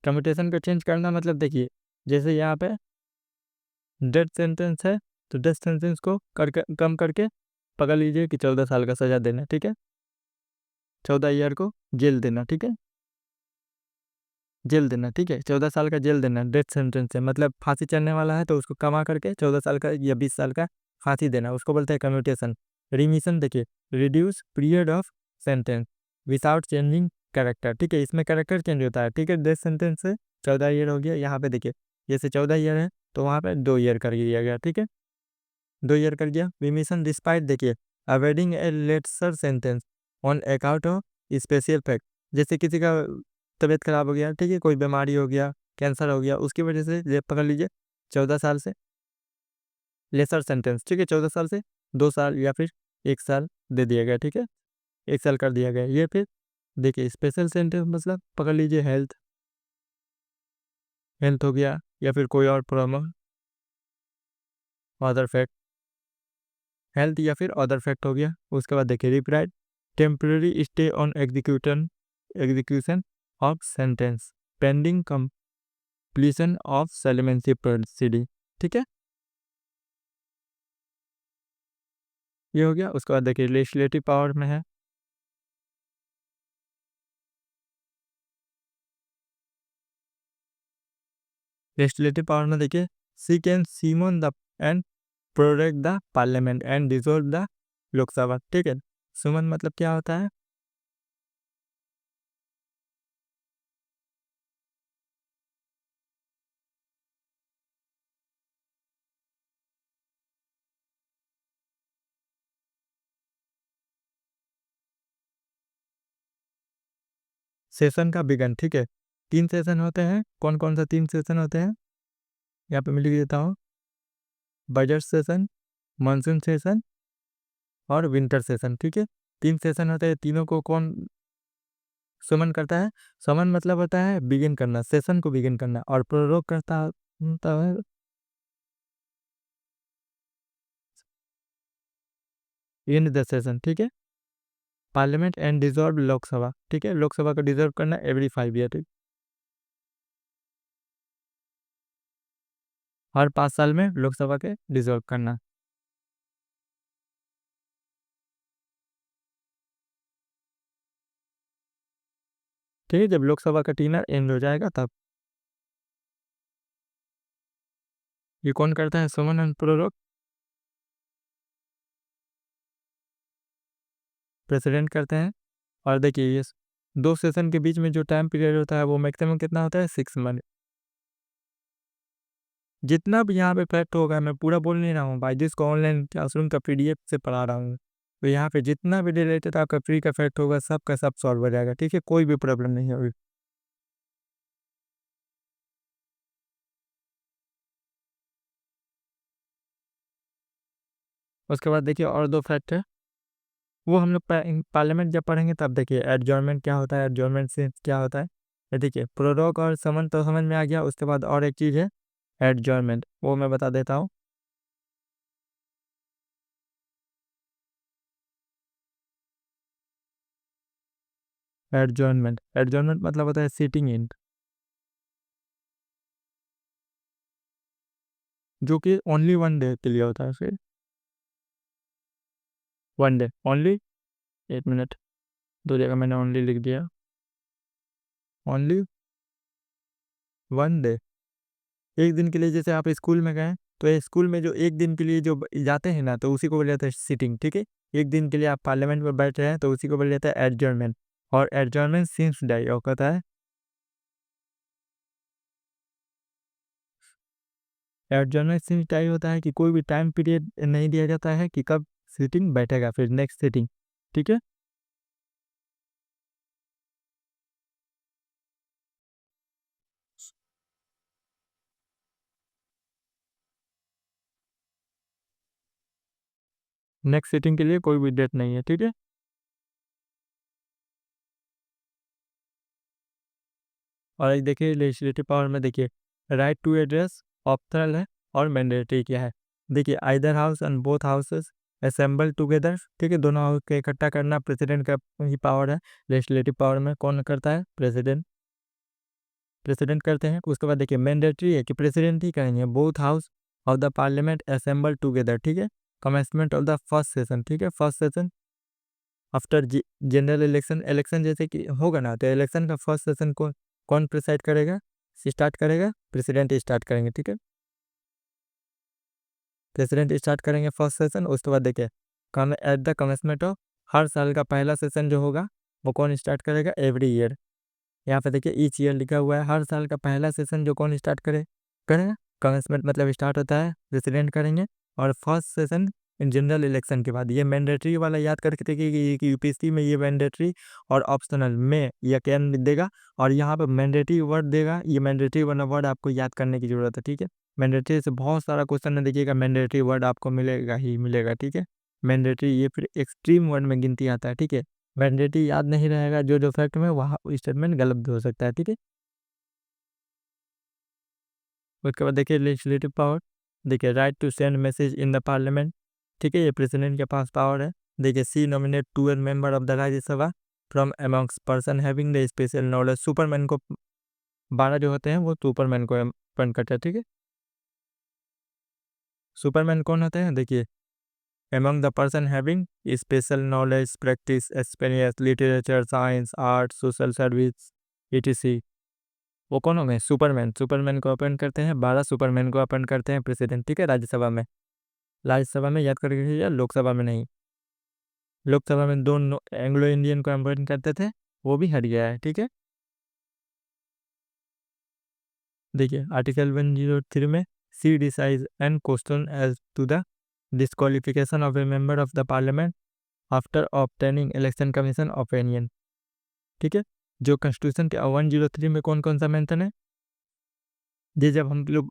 कम्यूटेशन को चेंज करना मतलब देखिए, जैसे यहाँ पे डेथ सेंटेंस है, तो डेथ सेंटेंस को करके कम करके पकड़ लीजिए कि 14 साल का सजा देना, ठीक है, 14 ईयर को जेल देना, ठीक है, जेल देना, ठीक है, 14 साल का जेल देना डेथ सेंटेंस है। मतलब फांसी चढ़ने वाला है तो उसको कमा करके 14 साल का या 20 साल का फांसी देना, उसको बोलते हैं कम्यूटेशन। रिमिशन देखिए, reduce period of sentence without changing character, ठीक है, इसमें कैरेक्टर चेंज होता है, ठीक है। डेथ सेंटेंस से 14 ईयर हो गया, यहाँ पे देखिए जैसे 14 ईयर है तो वहाँ पे 2 ईयर कर दिया गया, ठीक है, 2 ईयर कर दिया। रिमिशन डिस्पाइट देखिए avoiding a lesser sentence on account of special fact, जैसे किसी का तबीयत खराब हो गया, ठीक है, कोई बीमारी हो गया, कैंसर हो गया, उसकी वजह से ये पकड़ लीजिए 14 साल से लेसर सेंटेंस, ठीक है, 14 साल से 2 साल या फिर 1 साल दे दिया गया, ठीक है, 1 साल कर दिया गया। ये फिर देखिए स्पेशल सेंटेंस मतलब पकड़ लीजिए हेल्थ, हेल्थ हो गया या फिर कोई और प्रॉब्लम, अदर फैक्ट, हेल्थ या फिर अदर फैक्ट हो गया। उसके बाद देखिए reprieve temporary stay on execution of sentence pending completion of clemency proceeding, ठीक है, ये हो गया। उसके बाद देखिए लेजिस्लेटिव पावर में है, लेजिस्लेटिव पावर में देखिए she can summon the and prorogue the parliament and dissolve the Lok Sabha, ठीक है। सुमन मतलब क्या होता है, सेशन का बिगन, ठीक है। 3 सेशन होते हैं, कौन कौन सा 3 सेशन होते हैं, यहाँ पे मैं लिख देता हूँ, बजट सेशन, मानसून सेशन और विंटर सेशन, ठीक है। 3 सेशन होते हैं, तीनों को कौन समन करता है। समन मतलब होता है बिगिन करना, सेशन को बिगिन करना, और प्रोरोग करता होता है एंड द सेशन, ठीक है। पार्लियामेंट एंड डिसॉल्व लोकसभा, ठीक है, लोकसभा को डिसॉल्व करना एवरी 5 ईयर, ठीक, हर 5 साल में लोकसभा के डिसॉल्व करना। ठीक है, जब लोकसभा का टीनर एंड हो जाएगा तब ये कौन करता है, समन एंड प्रोरोग, प्रेसिडेंट करते हैं। और देखिए ये 2 सेशन के बीच में जो टाइम पीरियड होता है वो मैक्सिमम कितना होता है, 6 मंथ। जितना भी यहाँ पे फैक्ट होगा, मैं पूरा बोल नहीं रहा हूँ भाई, जिसको ऑनलाइन क्लासरूम का पीडीएफ से पढ़ा रहा हूँ, तो यहाँ पे जितना भी रिलेटेड आपका फ्री का फैक्ट होगा सब का सब सॉल्व हो जाएगा, ठीक है, कोई भी प्रॉब्लम नहीं होगी। उसके बाद देखिए और 2 फैक्ट है, वो हम लोग पार्लियामेंट जब पढ़ेंगे तब देखिए एडजॉर्नमेंट क्या होता है, एडजॉर्नमेंट से क्या होता है। ये देखिए प्रोरोग और समन तो समझ में आ गया, उसके बाद और एक चीज़ है एडजॉर्नमेंट, वो मैं बता देता हूँ। एडजॉर्नमेंट, एडजॉर्नमेंट मतलब होता है सीटिंग इन, जो कि ओनली 1 डे के लिए होता है, फिर 1 डे ओनली। 1 मिनट, दो जगह मैंने ओनली लिख दिया, ओनली 1 डे, एक दिन के लिए। जैसे आप स्कूल में गए तो ये स्कूल में जो एक दिन के लिए जो जाते हैं ना, तो उसी को बोला जाता है सिटिंग, ठीक है। एक दिन के लिए आप पार्लियामेंट में बैठ रहे हैं तो उसी को बोला जाता है एडजर्नमेंट, और एडजर्नमेंट सिंस डाई होता है एडजर्नल सिटिंग टाइम होता है कि कोई भी टाइम पीरियड नहीं दिया जाता है कि कब सिटिंग बैठेगा फिर नेक्स्ट सिटिंग, ठीक है। नेक्स्ट सिटिंग के लिए कोई भी डेट नहीं है, ठीक है। और एक देखिए लेजिस्लेटिव पावर में देखिए राइट टू एड्रेस ऑप्शनल है और मैंडेटरी क्या है। देखिए either house and both houses assemble together, ठीक है, दोनों हाउस के इकट्ठा करना प्रेसिडेंट का ही पावर है। लेजिस्लेटिव पावर में कौन करता है? प्रेसिडेंट, प्रेसिडेंट करते हैं। उसके बाद देखिए मैंडेटरी है कि प्रेसिडेंट ही करेंगे। Both house of the parliament assemble together, ठीक है, commencement of the first session, ठीक है, first session after general election. Election जैसे कि होगा ना तो इलेक्शन का फर्स्ट सेशन को कौन प्रिसाइड करेगा, स्टार्ट करेगा? प्रेसिडेंट स्टार्ट करेंगे, ठीक है, प्रेसिडेंट स्टार्ट करेंगे फर्स्ट सेशन। उसके बाद देखिए कम एट द कमेंसमेंट ऑफ, हर साल का पहला सेशन जो होगा वो कौन स्टार्ट करेगा? Every year. यहाँ पे देखिए ईच ईयर लिखा हुआ है, हर साल का पहला सेशन जो कौन स्टार्ट करेगा? कमेंसमेंट मतलब स्टार्ट होता है, प्रेसिडेंट करेंगे। और फर्स्ट सेशन जनरल इलेक्शन के बाद। ये मैंडेटरी वाला याद करके देखिए कि यूपीएससी में ये मैंडेटरी और ऑप्शनल में यह कैन देगा, और यहाँ पे मैंडेटरी वर्ड देगा। ये मैंडेटरी वाला वर्ड आपको याद करने की जरूरत है, ठीक है। मैंडेटरी से बहुत सारा क्वेश्चन में देखिएगा मैंडेटरी वर्ड आपको मिलेगा ही मिलेगा, ठीक है। मैंडेटरी ये फिर एक्सट्रीम वर्ड में गिनती आता है, ठीक है। मैंडेटरी याद नहीं रहेगा जो फैक्ट में, वहाँ स्टेटमेंट गलत भी हो सकता है, ठीक है। उसके बाद देखिए लेजिस्लेटिव पावर, देखिए right to send message in the parliament, ठीक है, ये प्रेसिडेंट के पास पावर है। देखिए she nominate 12 member of the Rajya Sabha from amongst person having the special knowledge. Superman को 12 जो होते हैं वो सुपरमैन को अपॉइंट करते हैं, ठीक है। सुपरमैन कौन होते हैं? देखिए among the person having special knowledge, practice, experience, literature, science, art, social service, etc. वो कौन हो गए? सुपरमैन। सुपरमैन को अपॉइंट करते हैं, 12 सुपरमैन को अपॉइंट करते हैं प्रेसिडेंट, ठीक है, राज्यसभा में। राज्यसभा में याद करके रखिएगा, लोकसभा में नहीं। लोकसभा में दो एंग्लो इंडियन को अपॉइंट करते थे, वो भी हट गया है, ठीक है। देखिए आर्टिकल 103 में she decide and question as to the disqualification of a member of the parliament after obtaining election commission opinion, ठीक है। जो कॉन्स्टिट्यूशन के 103 में कौन कौन सा मेंशन है, ये जब हम लोग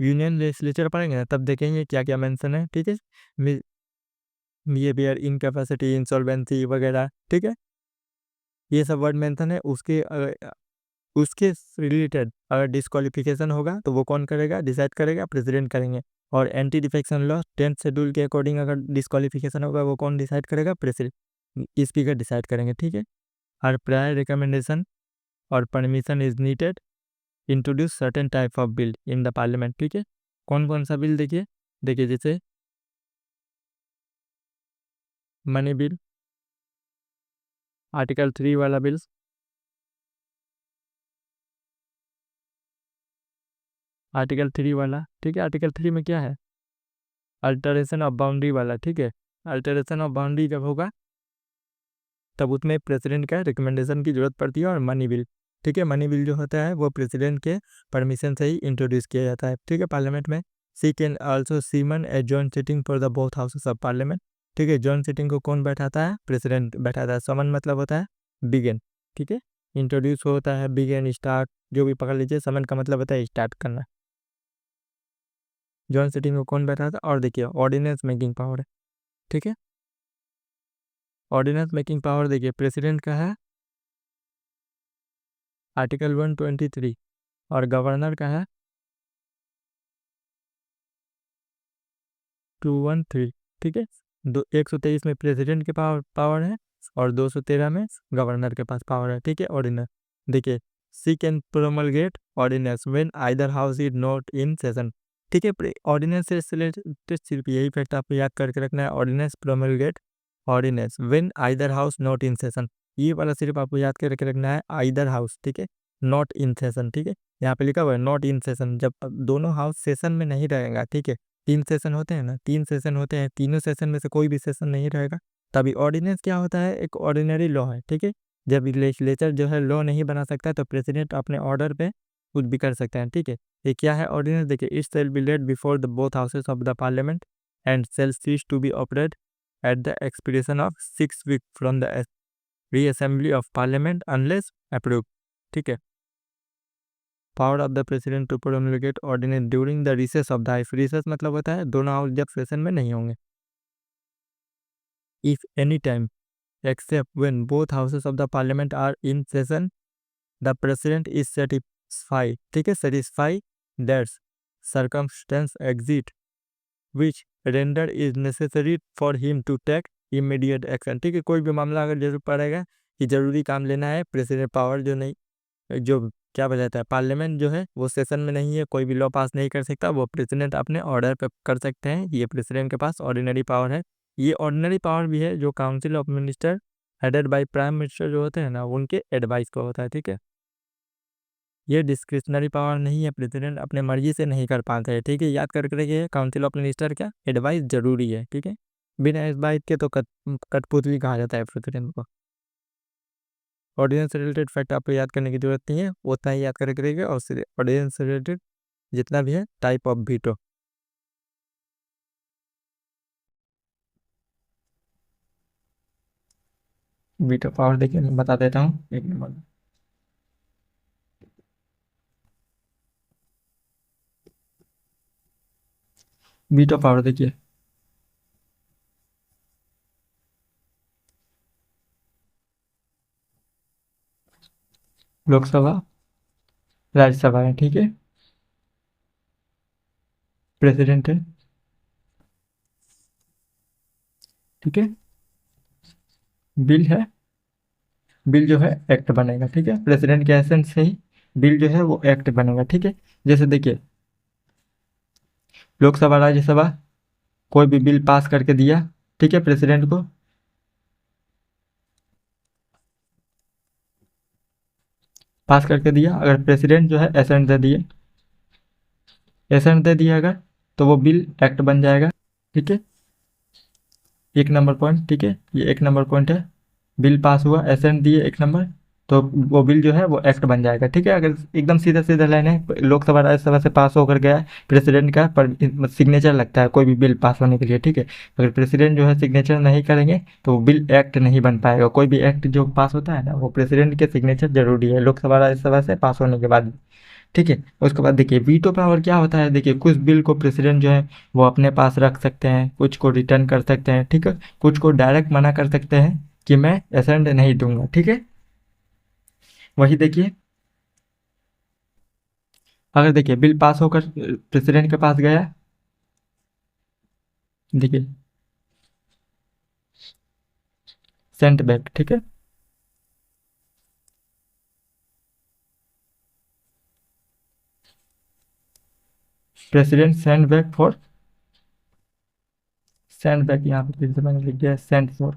यूनियन लेजिस्लेचर पढ़ेंगे ना तब देखेंगे क्या क्या मेंशन है, ठीक है। ये बियर इनकैपेसिटी, इंसॉल्वेंसी वगैरह, ठीक है, ये सब वर्ड मेंशन है। उसके रिलेटेड अगर डिस्क्वालिफिकेशन होगा तो वो कौन करेगा? डिसाइड करेगा, प्रेसिडेंट करेंगे। और anti defection law 10th schedule के अकॉर्डिंग अगर डिस्क्वालिफिकेशन होगा वो कौन डिसाइड करेगा? प्रेसिडेंट, स्पीकर डिसाइड करेंगे, ठीक है। और प्रायर रिकमेंडेशन और permission is needed introduce certain type of bill in the parliament, ठीक है। कौन कौन सा बिल? देखिए देखिए जैसे मनी बिल, आर्टिकल 3 वाला बिल, आर्टिकल 3 वाला, ठीक है। आर्टिकल 3 में क्या है? अल्टरेशन ऑफ बाउंड्री वाला, ठीक है। अल्टरेशन ऑफ बाउंड्री जब होगा तब उसमें प्रेसिडेंट का रिकमेंडेशन की जरूरत पड़ती है। और मनी बिल, ठीक है, मनी बिल जो होता है वो प्रेसिडेंट के परमिशन से ही इंट्रोड्यूस किया जाता है, ठीक है, पार्लियामेंट में। She can also summon a joint sitting for the both houses of parliament, ठीक है। जॉइंट सिटिंग को कौन बैठाता है? प्रेसिडेंट बैठाता है। समन मतलब होता है बिगेन, ठीक है। इंट्रोड्यूस होता है बिगेन, स्टार्ट, जो भी पकड़ लीजिए। समन का मतलब होता है स्टार्ट करना। जॉइंट सिटिंग को कौन बैठाता है? और देखिए ऑर्डिनेंस मेकिंग पावर है, ठीक है। ऑर्डिनेंस मेकिंग पावर देखिए प्रेसिडेंट का है आर्टिकल 123, और गवर्नर का है 213, ठीक है। 123 में प्रेसिडेंट के पावर है और 213 में गवर्नर के पास पावर है, ठीक है। ऑर्डिनेंस देखिए she can promulgate ordinance when either house is not in session, ठीक है। ऑर्डिनेंस से रिलेटेड सिर्फ यही फैक्ट आपको याद करके रखना है, ordinance promulgate ordinance when either house not in session. ये वाला सिर्फ आपको याद करके रखना है, आइदर हाउस, ठीक है, नॉट इन सेशन, ठीक है। यहाँ पे लिखा हुआ है नॉट इन सेशन, जब दोनों हाउस सेशन में नहीं रहेगा, ठीक है। 3 सेशन होते हैं ना, 3 सेशन होते हैं, तीनों सेशन में से कोई भी सेशन नहीं रहेगा तभी ऑर्डिनेंस क्या होता है? एक ऑर्डिनरी लॉ है, ठीक है। जब लेजिस्लेचर जो है लॉ नहीं बना सकता तो प्रेसिडेंट अपने ऑर्डर पे कुछ भी कर सकते हैं, ठीक है। ये क्या है ऑर्डिनेंस, देखिए, it shall be laid before the both houses of the parliament and shall cease to be operate at the expiration of 6 week from the reassembly of parliament unless approve, ठीक है। Power of the president to promulgate ordinance during the recess of the house, recess मतलब होता है दोनों house जब session में नहीं होंगे। If any time except when both houses of the parliament are in session, the president is satisfied, ठीक है, satisfy that circumstance exist which render is necessary for him to take immediate action, ठीक है। कोई भी मामला अगर जरूर पड़ेगा कि जरूरी काम लेना है, प्रेसिडेंट पावर जो नहीं, जो क्या बजाता है, पार्लियामेंट जो है वो सेशन में नहीं है, कोई भी लॉ पास नहीं कर सकता, वो प्रेसिडेंट अपने ऑर्डर पे कर सकते हैं। ये प्रेसिडेंट के पास ऑर्डिनरी पावर है। ये ऑर्डिनरी पावर भी है जो council of minister headed by prime minister जो होते हैं ना, उनके एडवाइस को होता है, ठीक है। ये डिस्क्रिशनरी पावर नहीं है, प्रेसिडेंट अपने मर्जी से नहीं कर पाते हैं, ठीक है। याद करके रखिए, काउंसिल ऑफ मिनिस्टर क्या एडवाइस जरूरी है, ठीक है। बिना एडवाइस के तो कठपुतली कहा जाता है प्रेसिडेंट को। ऑडियंस रिलेटेड फैक्ट आपको याद करने की जरूरत नहीं है, उतना ही याद करके रहिएगा। और ऑडियंस रिलेटेड जितना भी है type of veto, veto power देखिए मैं बता देता हूँ, एक नंबर वीटो पावर देखिए, लोकसभा राज्यसभा है, ठीक है। प्रेसिडेंट है, ठीक है। बिल है, बिल जो है एक्ट बनेगा, ठीक है। प्रेसिडेंट के एसेंस से ही बिल जो है वो एक्ट बनेगा, ठीक है। जैसे देखिए, लोकसभा राज्यसभा कोई भी बिल पास करके दिया, ठीक है, प्रेसिडेंट को, पास करके दिया, अगर प्रेसिडेंट जो है एसेंट दे दिए, एसेंट दे दिया अगर, तो वो बिल एक्ट बन जाएगा, ठीक है। एक नंबर पॉइंट, ठीक है, ये एक नंबर पॉइंट है। बिल पास हुआ, एसेंट दिए एक नंबर, तो वो बिल जो है वो एक्ट बन जाएगा, ठीक है। अगर एकदम सीधा सीधा लाइन है, लोकसभा राज्यसभा से पास होकर गया, प्रेसिडेंट का पर सिग्नेचर लगता है कोई भी बिल पास होने के लिए, ठीक है। अगर प्रेसिडेंट जो है सिग्नेचर नहीं करेंगे तो वो बिल एक्ट नहीं बन पाएगा। कोई भी एक्ट जो पास होता है ना, वो प्रेसिडेंट के सिग्नेचर जरूरी है लोकसभा राज्यसभा से पास होने के बाद, ठीक है। उसके बाद देखिए, वीटो पावर क्या होता है, देखिए कुछ बिल को प्रेसिडेंट जो है वो अपने पास रख सकते हैं, कुछ को रिटर्न कर सकते हैं, ठीक है। कुछ को डायरेक्ट मना कर सकते हैं कि मैं एसेंट नहीं दूंगा, ठीक है। वही देखिए, अगर देखिए बिल पास होकर प्रेसिडेंट के पास गया, देखिए सेंट बैक, ठीक है। President send back for, send back यहाँ पे फिर से मैंने लिख दिया सेंड फॉर,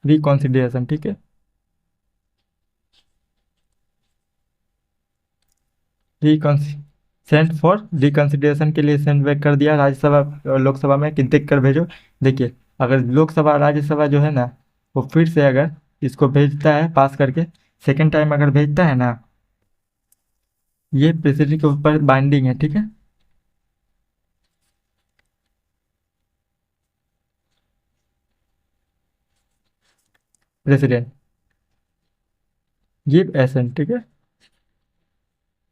रिकॉन्सिडरेशन, ठीक है। सेंड फॉर रिकंसिडरेशन के लिए सेंड बैक कर दिया राज्यसभा और लोकसभा में कि देख कर भेजो। देखिए, अगर लोकसभा राज्यसभा जो है ना, वो फिर से अगर इसको भेजता है पास करके, सेकेंड टाइम अगर भेजता है ना, ये प्रेसिडेंट के ऊपर बाइंडिंग है, ठीक है। प्रेसिडेंट गिव एसेंट, ठीक है,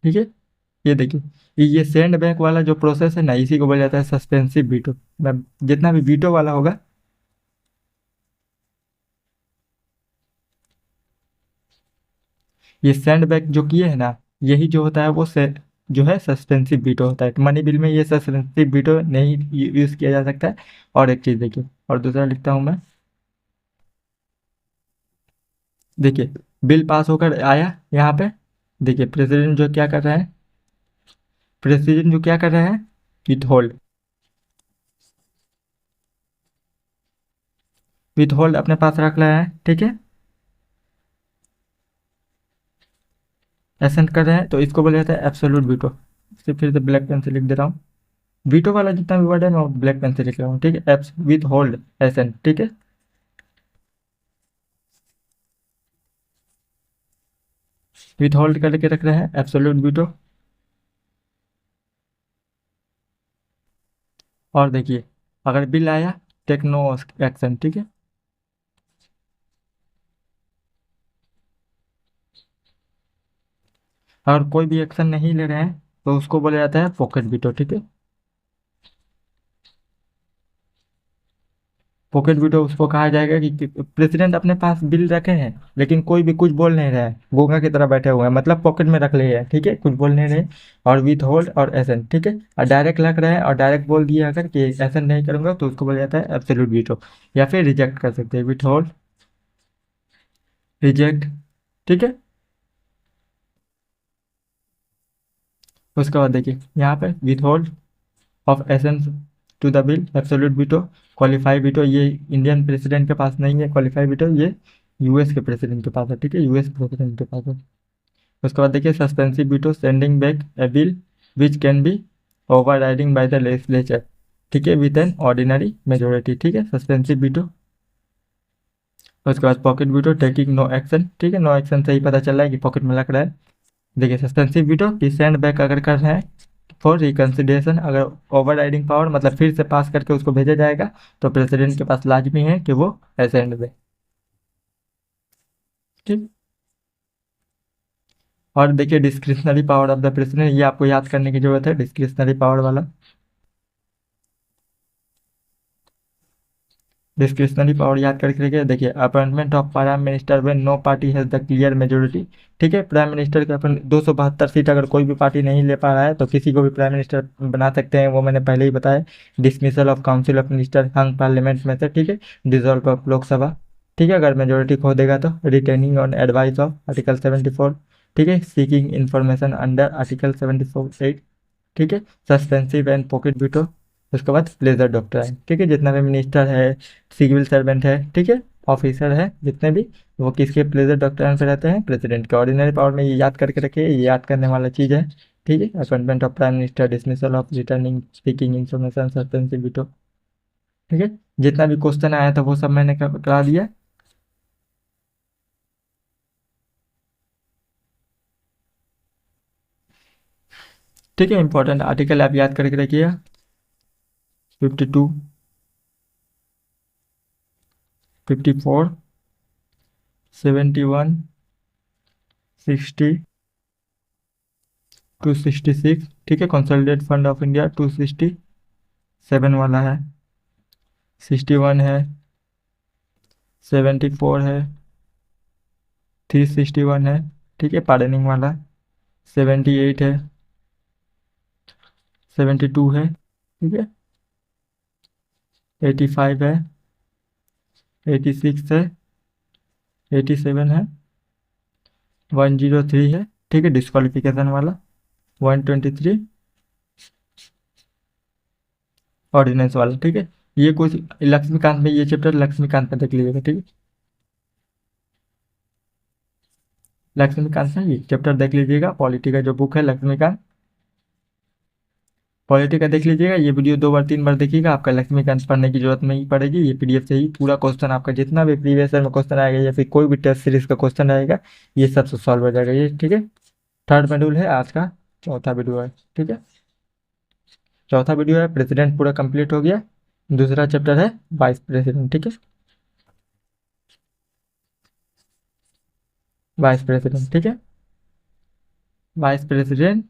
ठीक है। ये देखिए, ये सेंड बैक वाला जो प्रोसेस है ना, इसी को बोला जाता है सस्पेंसिव वीटो। मैं जितना भी वीटो वाला होगा, ये सेंड बैक जो किए है ना, यही जो होता है वो से जो है सस्पेंसिव वीटो होता है। मनी बिल में ये सस्पेंसिव वीटो नहीं यूज किया जा सकता है। और एक चीज देखिए, और दूसरा लिखता हूं मैं, देखिए बिल पास होकर आया यहाँ पे, देखिए प्रेसिडेंट जो क्या कर रहा है, प्रेसिडेंट जो क्या कर रहा है, विथ होल्ड, विथ होल्ड अपने पास रख रहा है, ठीक है। एसेंट कर रहे हैं तो इसको बोला जाता है एब्सोल्यूट वीटो। सिर्फ फिर से ब्लैक पेन से लिख दे रहा हूँ, वीटो वाला जितना भी वर्ड है मैं ब्लैक पेन से लिख रहा हूँ, ठीक है। एप्स विथ होल्ड एसेंट, ठीक है। विथ होल्ड करके रख रहे हैं एब्सोल्यूट वीटो। और देखिए अगर बिल आया टेक नो एक्शन, ठीक है। अगर कोई भी एक्शन नहीं ले रहे हैं तो उसको बोला जाता है पॉकेट वीटो, ठीक है। पॉकेट वीटो उसको कहा जाएगा कि प्रेसिडेंट अपने पास बिल रखे हैं लेकिन कोई भी कुछ बोल नहीं रहा है, गूंगा की तरह बैठे हुए हैं, मतलब पॉकेट में रख लिए हैं, ठीक है, कुछ बोल नहीं रहे। और विथ होल्ड और एसन, ठीक है। और डायरेक्ट लग रहे हैं और डायरेक्ट बोल दिए अगर कि एसन नहीं करूंगा तो उसको बोला जाता है एब्सोल्यूट वीटो। या फिर रिजेक्ट कर सकते हैं, विथ होल्ड, रिजेक्ट, ठीक है। उसके बाद देखिए यहाँ पे withhold of assent to the bill absolute veto. Qualify veto ये इंडियन प्रेसिडेंट के पास नहीं है, क्वालिफाई वीटो ये यूएस के प्रेसिडेंट के पास है, ठीक है, यूएस प्रेसिडेंट के पास है। उसके बाद देखिए suspensive veto, sending back A bill which can be over riding by the legislature, ठीक है, विद एन ऑर्डिनरी मेजोरिटी, ठीक है, सस्पेंसिव वीटो। उसके बाद pocket veto, taking no action, ठीक है, नो एक्शन से ही पता चल रहा है कि पॉकेट में लग रहा है। देखिए सस्पेंसिव वीटो की सेंड बैक अगर कर रहे हैं फॉर रिकन्सिडरेशन, अगर ओवर राइडिंग पावर मतलब फिर से पास करके उसको भेजा जाएगा तो प्रेसिडेंट के पास लाजमी है कि वो एसेंड दे, ठीक। और देखिए discretionary power of the president, ये आपको याद करने की जरूरत है, डिस्क्रिशनरी पावर वाला। डिस्क्रिशनरी पावर याद करके रखिए। देखिए appointment of prime minister when no party has the clear majority, ठीक है, प्राइम मिनिस्टर के अपन 272 सीट अगर कोई भी पार्टी नहीं ले पा रहा है तो किसी को भी प्राइम मिनिस्टर बना सकते हैं, वो मैंने पहले ही बताया। Dismissal of council of minister hung parliament में से, ठीक है, डिसॉल्व ऑफ लोकसभा, ठीक है, अगर मेजोरिटी खो देगा तो retaining on advice of article 74, ठीक है, सीकिंग इन्फॉर्मेशन अंडर आर्टिकल 74(8), ठीक है, सस्पेंसिव एंड पॉकेट वीटो। उसके बाद प्लेजर डॉक्ट्राइन, ठीक है, जितना भी मिनिस्टर है, सिविल सर्वेंट है, ठीक है, ऑफिसर है जितने भी, वो किसके प्लेजर डॉक्ट्राइन पे रहते हैं, प्रेसिडेंट के। ऑर्डिनरी पावर में ये याद करके रखिए, ये याद करने वाला चीज़ है, ठीक है। Appointment of prime minister, dismissal of returning speaking information, suspensive veto, ठीक है। जितना भी क्वेश्चन आया था वो सब मैंने करा दिया। ठीक है, इंपॉर्टेंट आर्टिकल आप याद करके रखिएगा, 52, 54, 71, 60, 266, ठीक है, कंसोलिडेट फंड ऑफ इंडिया 267 वाला है, 61 है, 74 है, 361 है, ठीक है, पार्डनिंग वाला, 78 है, 72 है, ठीक है, 85 है, 86 है, 87 है, 103 है, ठीक है, डिस्क्वालिफिकेशन वाला, 123 ऑर्डिनेंस वाला, ठीक है। ये कुछ लक्ष्मीकांत में, ये चैप्टर लक्ष्मीकांत में देख लीजिएगा, ठीक है, लक्ष्मीकांत में ये चैप्टर देख लीजिएगा, पॉलिटी का जो बुक है लक्ष्मीकांत, पॉलिटी का देख लीजिएगा। ये वीडियो 2 बार 3 बार देखिएगा, आपका लक्ष्मीकांत पढ़ने की जरूरत नहीं पड़ेगी, ये पीडीएफ से ही पूरा क्वेश्चन आपका जितना भी प्रीवियस ईयर में क्वेश्चन आएगा या फिर कोई भी टेस्ट सीरीज का क्वेश्चन आएगा ये सब सॉल्व हो जाएगा ये, ठीक है। थर्ड शेड्यूल है आज का, चौथा वीडियो है, ठीक है, चौथा वीडियो है, प्रेसिडेंट पूरा कंप्लीट हो गया। दूसरा चैप्टर है वाइस प्रेसिडेंट, ठीक है, वाइस प्रेसिडेंट, ठीक है, वाइस प्रेसिडेंट